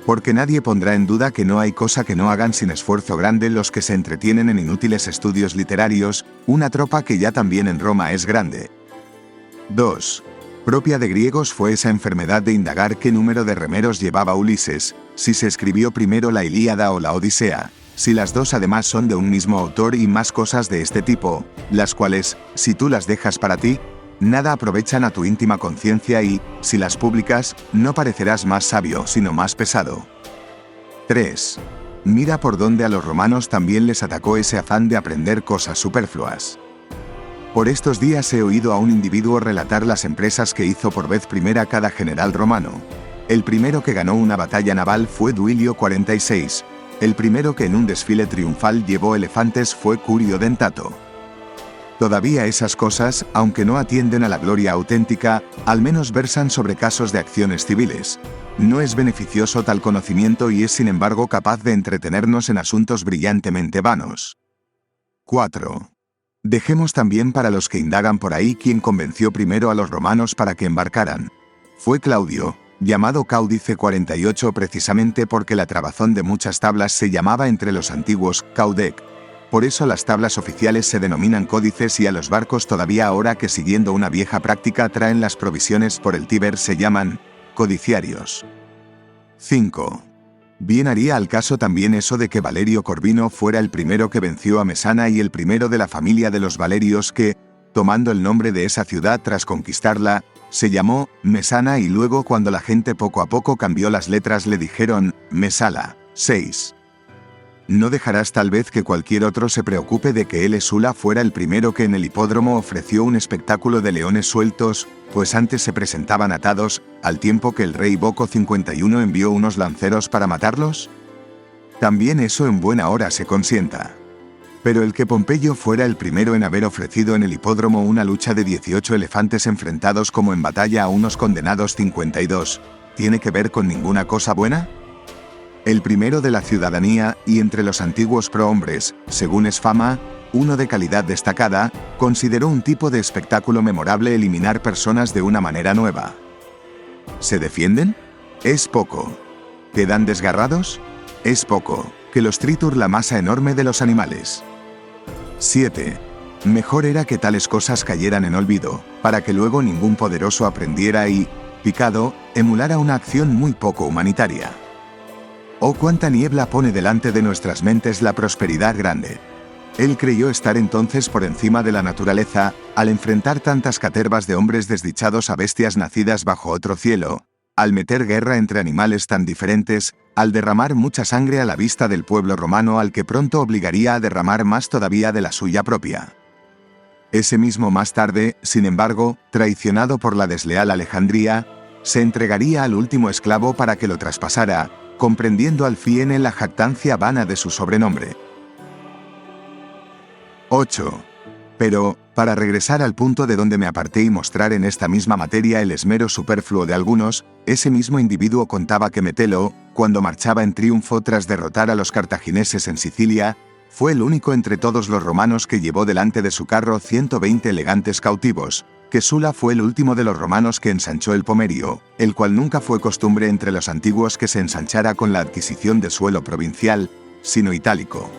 Porque nadie pondrá en duda que no hay cosa que no hagan sin esfuerzo grande los que se entretienen en inútiles estudios literarios, una tropa que ya también en Roma es grande. 2. Propia de griegos fue esa enfermedad de indagar qué número de remeros llevaba Ulises, si se escribió primero la Ilíada o la Odisea, si las dos además son de un mismo autor y más cosas de este tipo, las cuales, si tú las dejas para ti, nada aprovechan a tu íntima conciencia y, si las publicas, no parecerás más sabio sino más pesado. 3. Mira por dónde a los romanos también les atacó ese afán de aprender cosas superfluas. Por estos días he oído a un individuo relatar las empresas que hizo por vez primera cada general romano. El primero que ganó una batalla naval fue Duilio 46. El primero que en un desfile triunfal llevó elefantes fue Curio Dentato. Todavía esas cosas, aunque no atienden a la gloria auténtica, al menos versan sobre casos de acciones civiles. No es beneficioso tal conocimiento y es sin embargo capaz de entretenernos en asuntos brillantemente vanos. 4. Dejemos también para los que indagan por ahí quién convenció primero a los romanos para que embarcaran. Fue Claudio, llamado Cáudice 48 precisamente porque la trabazón de muchas tablas se llamaba entre los antiguos Caudec. Por eso las tablas oficiales se denominan códices y a los barcos todavía ahora que siguiendo una vieja práctica traen las provisiones por el Tíber se llaman codiciarios. 5. Bien haría al caso también eso de que Valerio Corvino fuera el primero que venció a Mesana y el primero de la familia de los Valerios que, tomando el nombre de esa ciudad tras conquistarla, se llamó Mesana y luego cuando la gente poco a poco cambió las letras le dijeron Mesala. 6. No dejarás tal vez que cualquier otro se preocupe de que él Sula fuera el primero que en el hipódromo ofreció un espectáculo de leones sueltos, pues antes se presentaban atados, al tiempo que el rey Boco 51 envió unos lanceros para matarlos? También eso en buena hora se consienta. Pero el que Pompeyo fuera el primero en haber ofrecido en el hipódromo una lucha de 18 elefantes enfrentados como en batalla a unos condenados 52, ¿tiene que ver con ninguna cosa buena? El primero de la ciudadanía, y entre los antiguos prohombres, según es fama, uno de calidad destacada, consideró un tipo de espectáculo memorable eliminar personas de una manera nueva. ¿Se defienden? Es poco. ¿Quedan desgarrados? Es poco. Que los tritur la masa enorme de los animales. 7. Mejor era que tales cosas cayeran en olvido, para que luego ningún poderoso aprendiera y, picado, emulara una acción muy poco humanitaria. Oh, cuánta niebla pone delante de nuestras mentes la prosperidad grande. Él creyó estar entonces por encima de la naturaleza, al enfrentar tantas catervas de hombres desdichados a bestias nacidas bajo otro cielo, al meter guerra entre animales tan diferentes, al derramar mucha sangre a la vista del pueblo romano al que pronto obligaría a derramar más todavía de la suya propia. Ese mismo más tarde, sin embargo, traicionado por la desleal Alejandría, se entregaría al último esclavo para que lo traspasara, comprendiendo al fin en la jactancia vana de su sobrenombre. 8. Pero, para regresar al punto de donde me aparté y mostrar en esta misma materia el esmero superfluo de algunos, ese mismo individuo contaba que Metelo, cuando marchaba en triunfo tras derrotar a los cartagineses en Sicilia, fue el único entre todos los romanos que llevó delante de su carro 120 elegantes cautivos, que Sula fue el último de los romanos que ensanchó el pomerio, el cual nunca fue costumbre entre los antiguos que se ensanchara con la adquisición de suelo provincial, sino itálico.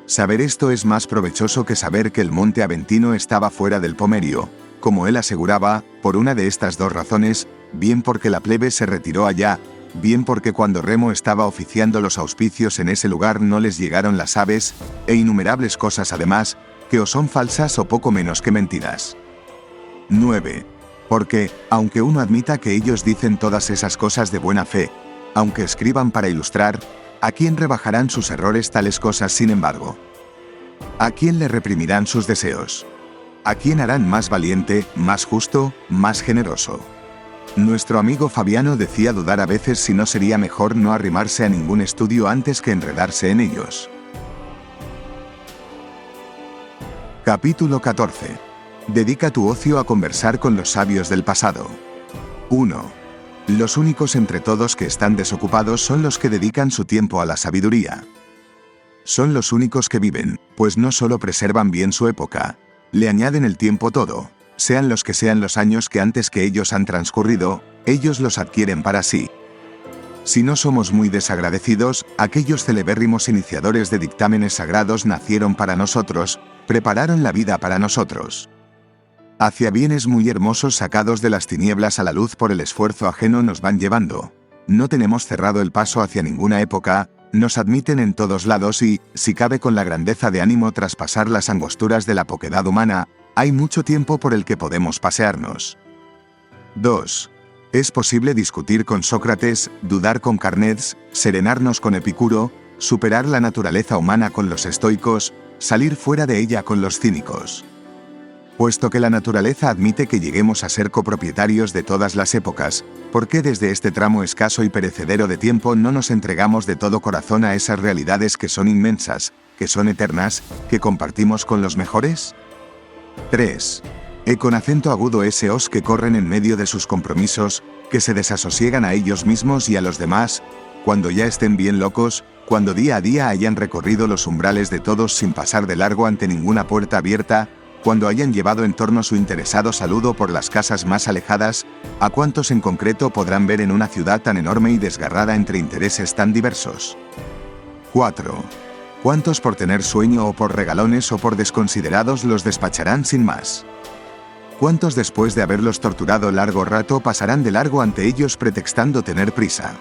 Saber esto es más provechoso que saber que el monte Aventino estaba fuera del pomerio, como él aseguraba, por una de estas dos razones, bien porque la plebe se retiró allá, bien porque cuando Remo estaba oficiando los auspicios en ese lugar no les llegaron las aves, e innumerables cosas además, que o son falsas o poco menos que mentiras. 9. Porque, aunque uno admita que ellos dicen todas esas cosas de buena fe, aunque escriban para ilustrar, ¿a quién rebajarán sus errores tales cosas sin embargo? ¿A quién le reprimirán sus deseos? ¿A quién harán más valiente, más justo, más generoso? Nuestro amigo Fabiano decía dudar a veces si no sería mejor no arrimarse a ningún estudio antes que enredarse en ellos. Capítulo 14. Dedica tu ocio a conversar con los sabios del pasado. 1. Los únicos entre todos que están desocupados son los que dedican su tiempo a la sabiduría. Son los únicos que viven, pues no solo preservan bien su época, le añaden el tiempo todo. Sean los que sean los años que antes que ellos han transcurrido, ellos los adquieren para sí. Si no somos muy desagradecidos, aquellos celebérrimos iniciadores de dictámenes sagrados nacieron para nosotros, prepararon la vida para nosotros. Hacia bienes muy hermosos sacados de las tinieblas a la luz por el esfuerzo ajeno nos van llevando. No tenemos cerrado el paso hacia ninguna época, nos admiten en todos lados y, si cabe con la grandeza de ánimo traspasar las angosturas de la poquedad humana, hay mucho tiempo por el que podemos pasearnos. 2. Es posible discutir con Sócrates, dudar con Carneades, serenarnos con Epicuro, superar la naturaleza humana con los estoicos, salir fuera de ella con los cínicos. Puesto que la naturaleza admite que lleguemos a ser copropietarios de todas las épocas, ¿por qué desde este tramo escaso y perecedero de tiempo no nos entregamos de todo corazón a esas realidades que son inmensas, que son eternas, que compartimos con los mejores? 3. Con acento agudo esos que corren en medio de sus compromisos, que se desasosiegan a ellos mismos y a los demás, cuando ya estén bien locos, cuando día a día hayan recorrido los umbrales de todos sin pasar de largo ante ninguna puerta abierta, cuando hayan llevado en torno su interesado saludo por las casas más alejadas, ¿a cuántos en concreto podrán ver en una ciudad tan enorme y desgarrada entre intereses tan diversos? 4. ¿Cuántos por tener sueño o por regalones o por desconsiderados los despacharán sin más? ¿Cuántos después de haberlos torturado largo rato pasarán de largo ante ellos pretextando tener prisa?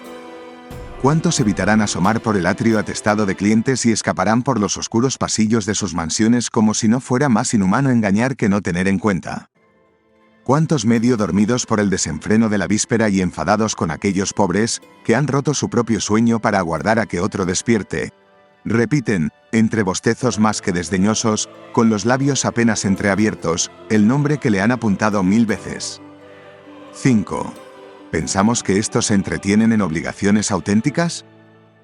¿Cuántos evitarán asomar por el atrio atestado de clientes y escaparán por los oscuros pasillos de sus mansiones como si no fuera más inhumano engañar que no tener en cuenta? ¿Cuántos medio dormidos por el desenfreno de la víspera y enfadados con aquellos pobres, que han roto su propio sueño para aguardar a que otro despierte, repiten, entre bostezos más que desdeñosos, con los labios apenas entreabiertos, el nombre que le han apuntado 1000 veces? 5. ¿Pensamos que estos se entretienen en obligaciones auténticas?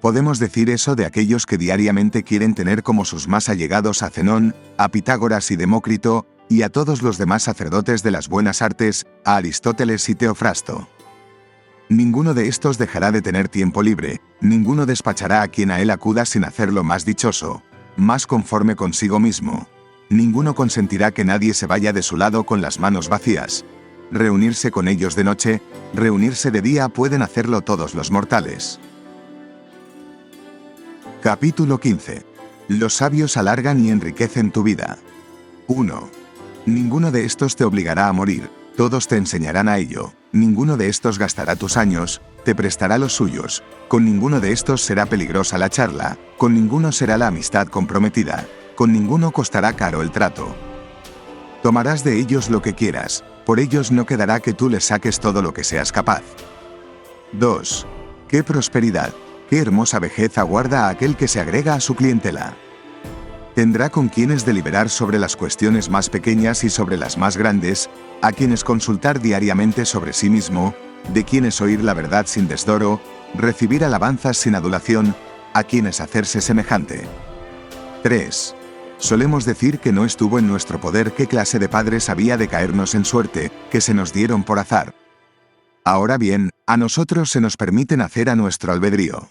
Podemos decir eso de aquellos que diariamente quieren tener como sus más allegados a Zenón, a Pitágoras y Demócrito, y a todos los demás sacerdotes de las buenas artes, a Aristóteles y Teofrasto. Ninguno de estos dejará de tener tiempo libre, ninguno despachará a quien a él acuda sin hacerlo más dichoso, más conforme consigo mismo. Ninguno consentirá que nadie se vaya de su lado con las manos vacías. Reunirse con ellos de noche, reunirse de día pueden hacerlo todos los mortales. Capítulo 15. Los sabios alargan y enriquecen tu vida. 1. Ninguno de estos te obligará a morir, todos te enseñarán a ello. Ninguno de estos gastará tus años, te prestará los suyos. Con ninguno de estos será peligrosa la charla, con ninguno será la amistad comprometida, con ninguno costará caro el trato. Tomarás de ellos lo que quieras, por ellos no quedará que tú les saques todo lo que seas capaz. 2. ¡Qué prosperidad! ¡Qué hermosa vejez aguarda a aquel que se agrega a su clientela! Tendrá con quienes deliberar sobre las cuestiones más pequeñas y sobre las más grandes, a quienes consultar diariamente sobre sí mismo, de quienes oír la verdad sin desdoro, recibir alabanzas sin adulación, a quienes hacerse semejante. 3. Solemos decir que no estuvo en nuestro poder qué clase de padres había de caernos en suerte, que se nos dieron por azar. Ahora bien, a nosotros se nos permite nacer a nuestro albedrío.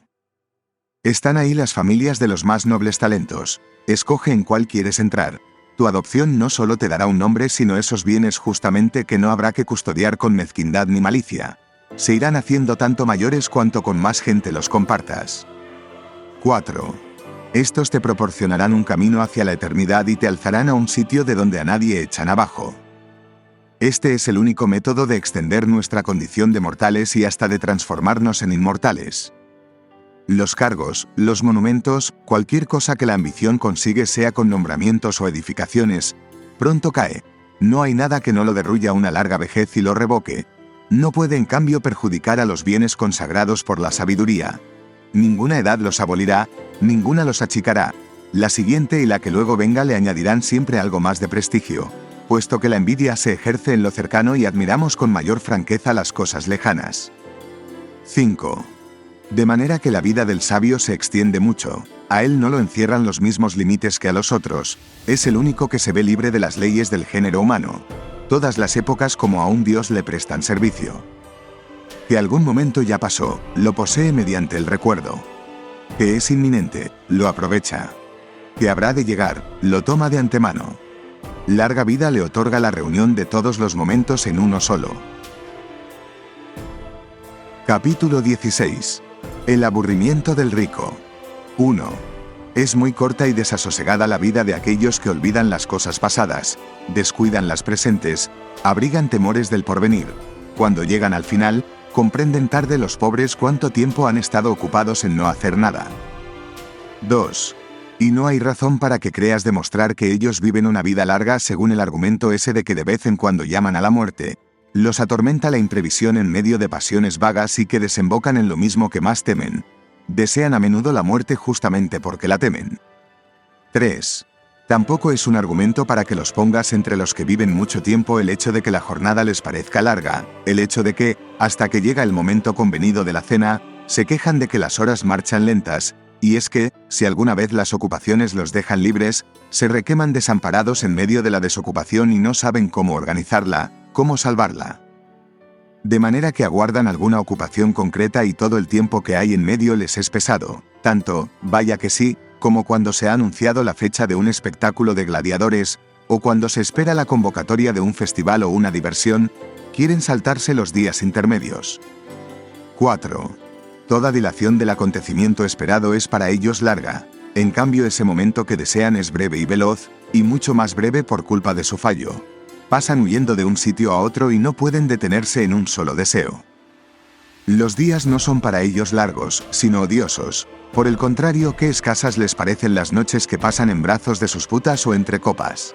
Están ahí las familias de los más nobles talentos. Escoge en cuál quieres entrar. Tu adopción no solo te dará un nombre, sino esos bienes justamente que no habrá que custodiar con mezquindad ni malicia. Se irán haciendo tanto mayores cuanto con más gente los compartas. 4. Estos te proporcionarán un camino hacia la eternidad y te alzarán a un sitio de donde a nadie echan abajo. Este es el único método de extender nuestra condición de mortales y hasta de transformarnos en inmortales. Los cargos, los monumentos, cualquier cosa que la ambición consigue, sea con nombramientos o edificaciones, pronto cae. No hay nada que no lo derruya una larga vejez y lo revoque. No puede en cambio perjudicar a los bienes consagrados por la sabiduría. Ninguna edad los abolirá, ninguna los achicará. La siguiente y la que luego venga le añadirán siempre algo más de prestigio, puesto que la envidia se ejerce en lo cercano y admiramos con mayor franqueza las cosas lejanas. 5. De manera que la vida del sabio se extiende mucho, a él no lo encierran los mismos límites que a los otros, es el único que se ve libre de las leyes del género humano. Todas las épocas como a un dios le prestan servicio. Que algún momento ya pasó, lo posee mediante el recuerdo. Que es inminente, lo aprovecha. Que habrá de llegar, lo toma de antemano. Larga vida le otorga la reunión de todos los momentos en uno solo. Capítulo 16. El aburrimiento del rico. 1. Es muy corta y desasosegada la vida de aquellos que olvidan las cosas pasadas, descuidan las presentes, abrigan temores del porvenir. Cuando llegan al final, comprenden tarde los pobres cuánto tiempo han estado ocupados en no hacer nada. 2. Y no hay razón para que creas demostrar que ellos viven una vida larga según el argumento ese de que de vez en cuando llaman a la muerte. Los atormenta la imprevisión en medio de pasiones vagas y que desembocan en lo mismo que más temen. Desean a menudo la muerte justamente porque la temen. 3. Tampoco es un argumento para que los pongas entre los que viven mucho tiempo el hecho de que la jornada les parezca larga, el hecho de que, hasta que llega el momento convenido de la cena, se quejan de que las horas marchan lentas, y es que, si alguna vez las ocupaciones los dejan libres, se requeman desamparados en medio de la desocupación y no saben cómo organizarla, cómo salvarla. De manera que aguardan alguna ocupación concreta y todo el tiempo que hay en medio les es pesado, tanto, vaya que sí, como cuando se ha anunciado la fecha de un espectáculo de gladiadores, o cuando se espera la convocatoria de un festival o una diversión, quieren saltarse los días intermedios. 4. Toda dilación del acontecimiento esperado es para ellos larga, en cambio ese momento que desean es breve y veloz, y mucho más breve por culpa de su fallo. Pasan huyendo de un sitio a otro y no pueden detenerse en un solo deseo. Los días no son para ellos largos, sino odiosos. Por el contrario, qué escasas les parecen las noches que pasan en brazos de sus putas o entre copas.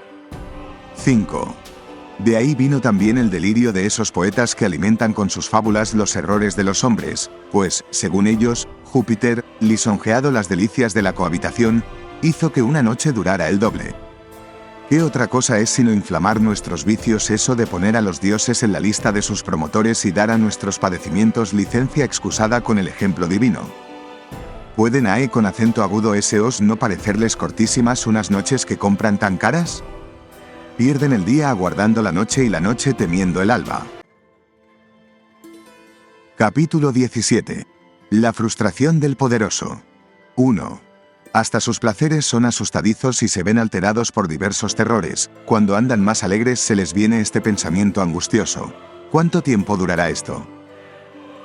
5. De ahí vino también el delirio de esos poetas que alimentan con sus fábulas los errores de los hombres, pues, según ellos, Júpiter, lisonjeado las delicias de la cohabitación, hizo que una noche durara el doble. ¿Qué otra cosa es sino inflamar nuestros vicios eso de poner a los dioses en la lista de sus promotores y dar a nuestros padecimientos licencia excusada con el ejemplo divino? ¿Pueden con acento agudo eseos no parecerles cortísimas unas noches que compran tan caras? Pierden el día aguardando la noche y la noche temiendo el alba. Capítulo 17. La frustración del poderoso. 1. Hasta sus placeres son asustadizos y se ven alterados por diversos terrores. Cuando andan más alegres se les viene este pensamiento angustioso: ¿cuánto tiempo durará esto?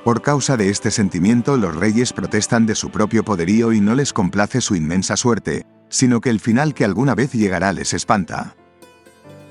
Por causa de este sentimiento los reyes protestan de su propio poderío y no les complace su inmensa suerte, sino que el final que alguna vez llegará les espanta.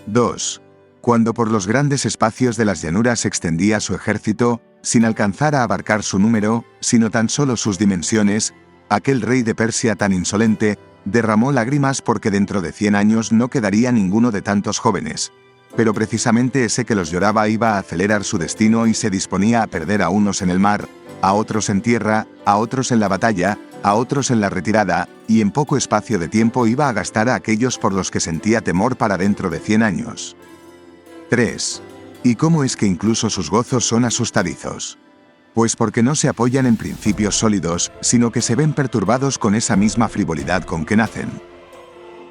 2. Cuando por los grandes espacios de las llanuras extendía su ejército, sin alcanzar a abarcar su número, sino tan solo sus dimensiones, aquel rey de Persia tan insolente, derramó lágrimas porque dentro de 100 años no quedaría ninguno de tantos jóvenes. Pero precisamente ese que los lloraba iba a acelerar su destino y se disponía a perder a unos en el mar, a otros en tierra, a otros en la batalla, a otros en la retirada, y en poco espacio de tiempo iba a gastar a aquellos por los que sentía temor para dentro de 100 años. 3. ¿Y cómo es que incluso sus gozos son asustadizos? Pues porque no se apoyan en principios sólidos, sino que se ven perturbados con esa misma frivolidad con que nacen.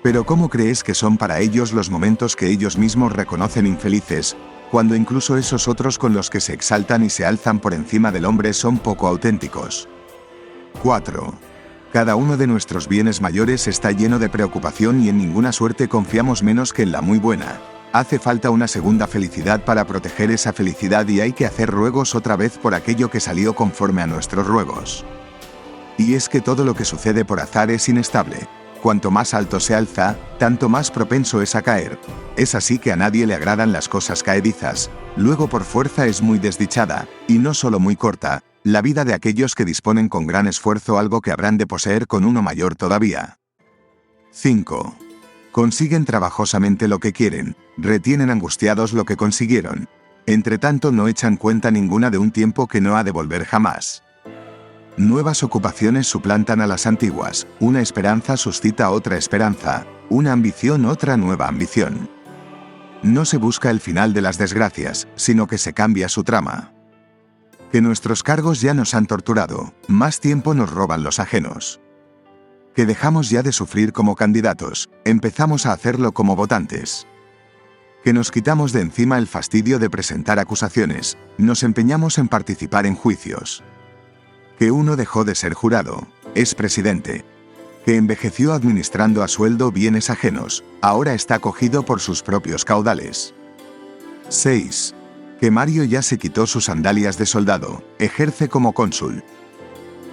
Pero ¿cómo crees que son para ellos los momentos que ellos mismos reconocen infelices, cuando incluso esos otros con los que se exaltan y se alzan por encima del hombre son poco auténticos? 4. Cada uno de nuestros bienes mayores está lleno de preocupación y en ninguna suerte confiamos menos que en la muy buena. Hace falta una segunda felicidad para proteger esa felicidad y hay que hacer ruegos otra vez por aquello que salió conforme a nuestros ruegos. Y es que todo lo que sucede por azar es inestable. Cuanto más alto se alza, tanto más propenso es a caer. Es así que a nadie le agradan las cosas caedizas. Luego por fuerza es muy desdichada, y no solo muy corta, la vida de aquellos que disponen con gran esfuerzo algo que habrán de poseer con uno mayor todavía. 5. Consiguen trabajosamente lo que quieren, retienen angustiados lo que consiguieron. Entre tanto no echan cuenta ninguna de un tiempo que no ha de volver jamás. Nuevas ocupaciones suplantan a las antiguas, una esperanza suscita otra esperanza, una ambición otra nueva ambición. No se busca el final de las desgracias, sino que se cambia su trama. Que nuestros cargos ya nos han torturado, más tiempo nos roban los ajenos. Que dejamos ya de sufrir como candidatos, empezamos a hacerlo como votantes. Que nos quitamos de encima el fastidio de presentar acusaciones, nos empeñamos en participar en juicios. Que uno dejó de ser jurado, es presidente. Que envejeció administrando a sueldo bienes ajenos, ahora está cogido por sus propios caudales. 6. Que Mario ya se quitó sus sandalias de soldado, ejerce como cónsul.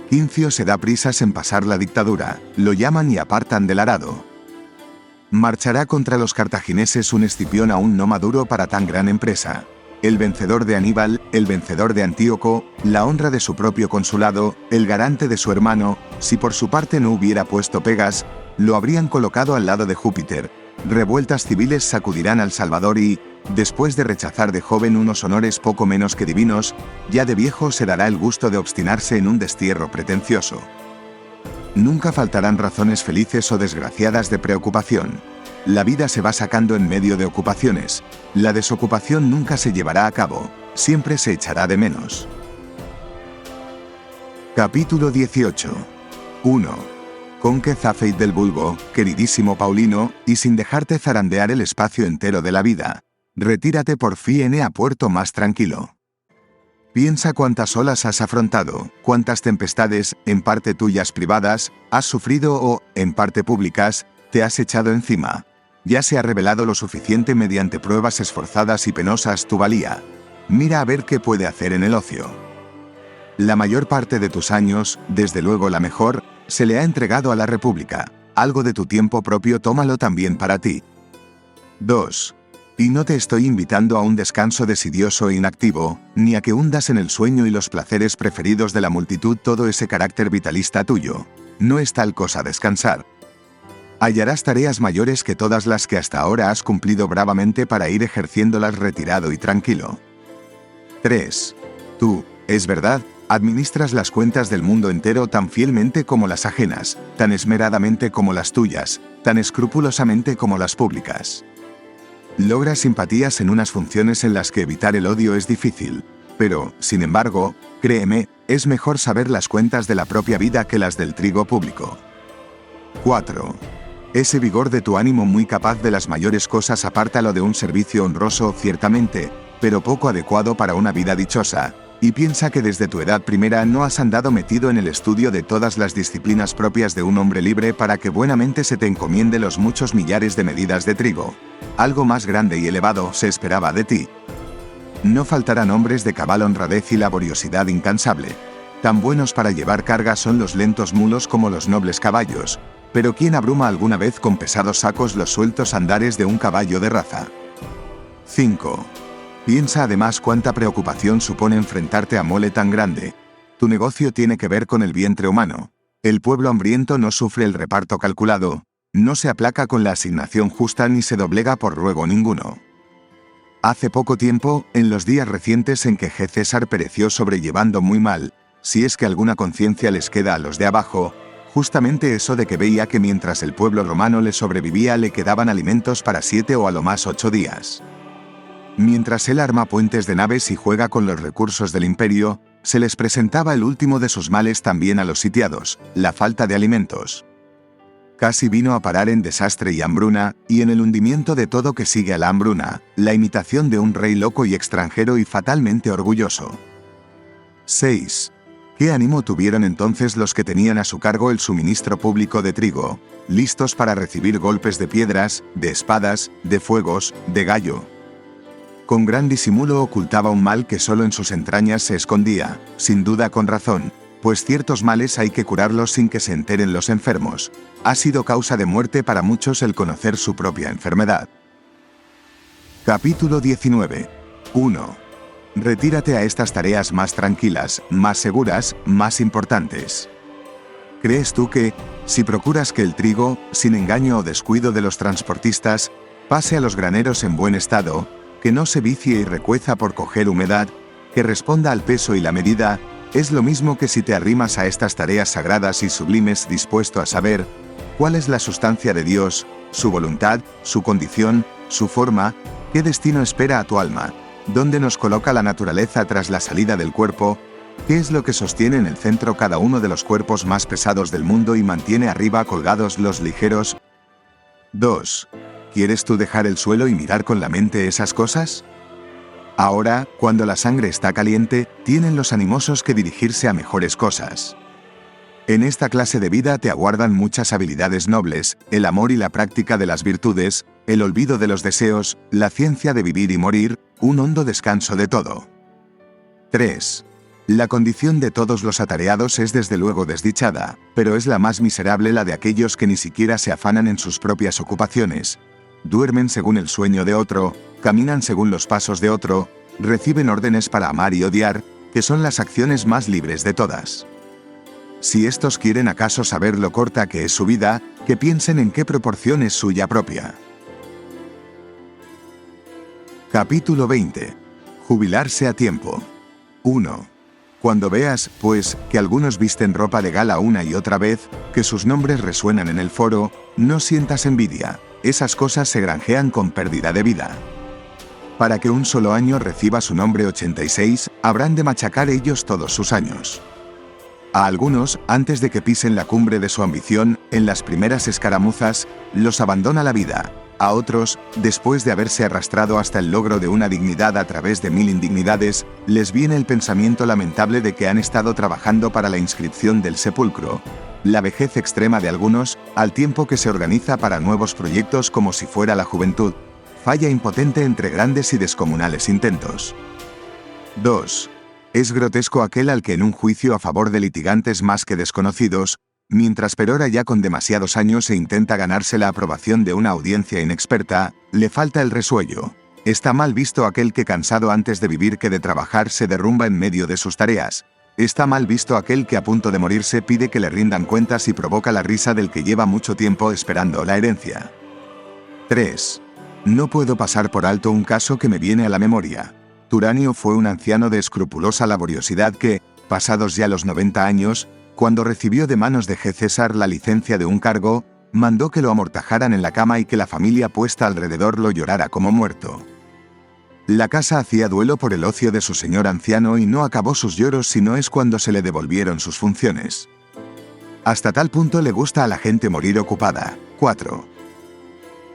Quincio se da prisas en pasar la dictadura, lo llaman y apartan del arado. Marchará contra los cartagineses un Escipión aún no maduro para tan gran empresa. El vencedor de Aníbal, el vencedor de Antíoco, la honra de su propio consulado, el garante de su hermano, si por su parte no hubiera puesto pegas, lo habrían colocado al lado de Júpiter. Revueltas civiles sacudirán al Salvador y, después de rechazar de joven unos honores poco menos que divinos, ya de viejo se dará el gusto de obstinarse en un destierro pretencioso. Nunca faltarán razones felices o desgraciadas de preocupación. La vida se va sacando en medio de ocupaciones. La desocupación nunca se llevará a cabo, siempre se echará de menos. Capítulo 18. 1. Conque zafeit del vulgo, queridísimo Paulino, y sin dejarte zarandear el espacio entero de la vida, retírate por fin a puerto más tranquilo. Piensa cuántas olas has afrontado, cuántas tempestades, en parte tuyas privadas, has sufrido o, en parte públicas, te has echado encima. Ya se ha revelado lo suficiente mediante pruebas esforzadas y penosas tu valía. Mira a ver qué puede hacer en el ocio. La mayor parte de tus años, desde luego la mejor, se le ha entregado a la República. Algo de tu tiempo propio tómalo también para ti. 2. Y no te estoy invitando a un descanso desidioso e inactivo, ni a que hundas en el sueño y los placeres preferidos de la multitud todo ese carácter vitalista tuyo. No es tal cosa descansar. Hallarás tareas mayores que todas las que hasta ahora has cumplido bravamente para ir ejerciéndolas retirado y tranquilo. 3. Tú, es verdad, administras las cuentas del mundo entero tan fielmente como las ajenas, tan esmeradamente como las tuyas, tan escrupulosamente como las públicas. Logras simpatías en unas funciones en las que evitar el odio es difícil, pero, sin embargo, créeme, es mejor saber las cuentas de la propia vida que las del trigo público. 4. Ese vigor de tu ánimo muy capaz de las mayores cosas apártalo de un servicio honroso, ciertamente, pero poco adecuado para una vida dichosa, y piensa que desde tu edad primera no has andado metido en el estudio de todas las disciplinas propias de un hombre libre para que buenamente se te encomiende los muchos millares de medidas de trigo. Algo más grande y elevado se esperaba de ti. No faltarán hombres de cabal honradez y laboriosidad incansable. Tan buenos para llevar carga son los lentos mulos como los nobles caballos, pero ¿quién abruma alguna vez con pesados sacos los sueltos andares de un caballo de raza? 5. Piensa además cuánta preocupación supone enfrentarte a mole tan grande. Tu negocio tiene que ver con el vientre humano. El pueblo hambriento no sufre el reparto calculado, no se aplaca con la asignación justa ni se doblega por ruego ninguno. Hace poco tiempo, en los días recientes en que G. César pereció sobrellevando muy mal, si es que alguna conciencia les queda a los de abajo, justamente eso de que veía que mientras el pueblo romano le sobrevivía le quedaban alimentos para 7 o a lo más 8 días. Mientras él arma puentes de naves y juega con los recursos del imperio, se les presentaba el último de sus males también a los sitiados, la falta de alimentos. Casi vino a parar en desastre y hambruna, y en el hundimiento de todo que sigue a la hambruna, la imitación de un rey loco y extranjero y fatalmente orgulloso. 6. ¿Qué ánimo tuvieron entonces los que tenían a su cargo el suministro público de trigo, listos para recibir golpes de piedras, de espadas, de fuegos, de gallo? Con gran disimulo ocultaba un mal que solo en sus entrañas se escondía, sin duda con razón, pues ciertos males hay que curarlos sin que se enteren los enfermos. Ha sido causa de muerte para muchos el conocer su propia enfermedad. Capítulo 19. 1. Retírate a estas tareas más tranquilas, más seguras, más importantes. ¿Crees tú que, si procuras que el trigo, sin engaño o descuido de los transportistas, pase a los graneros en buen estado, que no se vicie y recueza por coger humedad, que responda al peso y la medida, es lo mismo que si te arrimas a estas tareas sagradas y sublimes dispuesto a saber cuál es la sustancia de Dios, su voluntad, su condición, su forma, qué destino espera a tu alma, dónde nos coloca la naturaleza tras la salida del cuerpo, qué es lo que sostiene en el centro cada uno de los cuerpos más pesados del mundo y mantiene arriba colgados los ligeros. 2. ¿Quieres tú dejar el suelo y mirar con la mente esas cosas? Ahora, cuando la sangre está caliente, tienen los animosos que dirigirse a mejores cosas. En esta clase de vida te aguardan muchas habilidades nobles, el amor y la práctica de las virtudes, el olvido de los deseos, la ciencia de vivir y morir, un hondo descanso de todo. 3. La condición de todos los atareados es desde luego desdichada, pero es la más miserable la de aquellos que ni siquiera se afanan en sus propias ocupaciones. Duermen según el sueño de otro, caminan según los pasos de otro, reciben órdenes para amar y odiar, que son las acciones más libres de todas. Si estos quieren acaso saber lo corta que es su vida, que piensen en qué proporción es suya propia. Capítulo 20. Jubilarse a tiempo. 1. Cuando veas, pues, que algunos visten ropa de gala una y otra vez, que sus nombres resuenan en el foro, no sientas envidia. Esas cosas se granjean con pérdida de vida. Para que un solo año reciba su nombre 86, habrán de machacar ellos todos sus años. A algunos, antes de que pisen la cumbre de su ambición, en las primeras escaramuzas, los abandona la vida. A otros, después de haberse arrastrado hasta el logro de una dignidad a través de 1000 indignidades, les viene el pensamiento lamentable de que han estado trabajando para la inscripción del sepulcro. La vejez extrema de algunos, al tiempo que se organiza para nuevos proyectos como si fuera la juventud, falla impotente entre grandes y descomunales intentos. 2. Es grotesco aquel al que en un juicio a favor de litigantes más que desconocidos, mientras perora ya con demasiados años e intenta ganarse la aprobación de una audiencia inexperta, le falta el resuello. Está mal visto aquel que cansado antes de vivir que de trabajar se derrumba en medio de sus tareas. Está mal visto aquel que a punto de morirse pide que le rindan cuentas y provoca la risa del que lleva mucho tiempo esperando la herencia. 3. No puedo pasar por alto un caso que me viene a la memoria. Turanio fue un anciano de escrupulosa laboriosidad que, pasados ya los 90 años, cuando recibió de manos de G. César la licencia de un cargo, mandó que lo amortajaran en la cama y que la familia puesta alrededor lo llorara como muerto. La casa hacía duelo por el ocio de su señor anciano y no acabó sus lloros sino es cuando se le devolvieron sus funciones. Hasta tal punto le gusta a la gente morir ocupada. 4.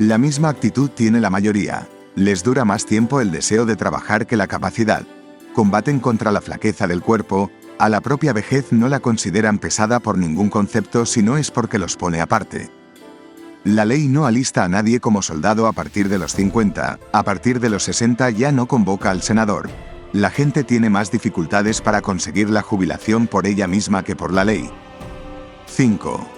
La misma actitud tiene la mayoría. Les dura más tiempo el deseo de trabajar que la capacidad. combaten contra la flaqueza del cuerpo, a la propia vejez no la consideran pesada por ningún concepto si no es porque los pone aparte. La ley no alista a nadie como soldado a partir de los 50, a partir de los 60 ya no convoca al senador. La gente tiene más dificultades para conseguir la jubilación por ella misma que por la ley. 5.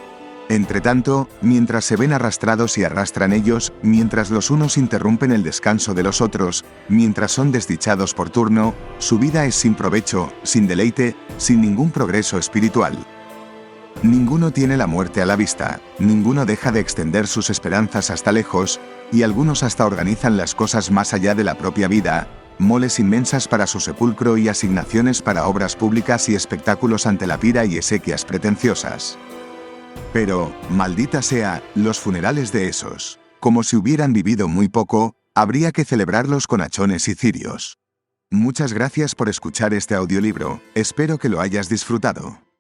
Entretanto, mientras se ven arrastrados y arrastran ellos, mientras los unos interrumpen el descanso de los otros, mientras son desdichados por turno, su vida es sin provecho, sin deleite, sin ningún progreso espiritual. Ninguno tiene la muerte a la vista, ninguno deja de extender sus esperanzas hasta lejos, y algunos hasta organizan las cosas más allá de la propia vida, moles inmensas para su sepulcro y asignaciones para obras públicas y espectáculos ante la pira y exequias pretenciosas. Pero, maldita sea, los funerales de esos. Como si hubieran vivido muy poco, habría que celebrarlos con hachones y cirios. Muchas gracias por escuchar este audiolibro, espero que lo hayas disfrutado.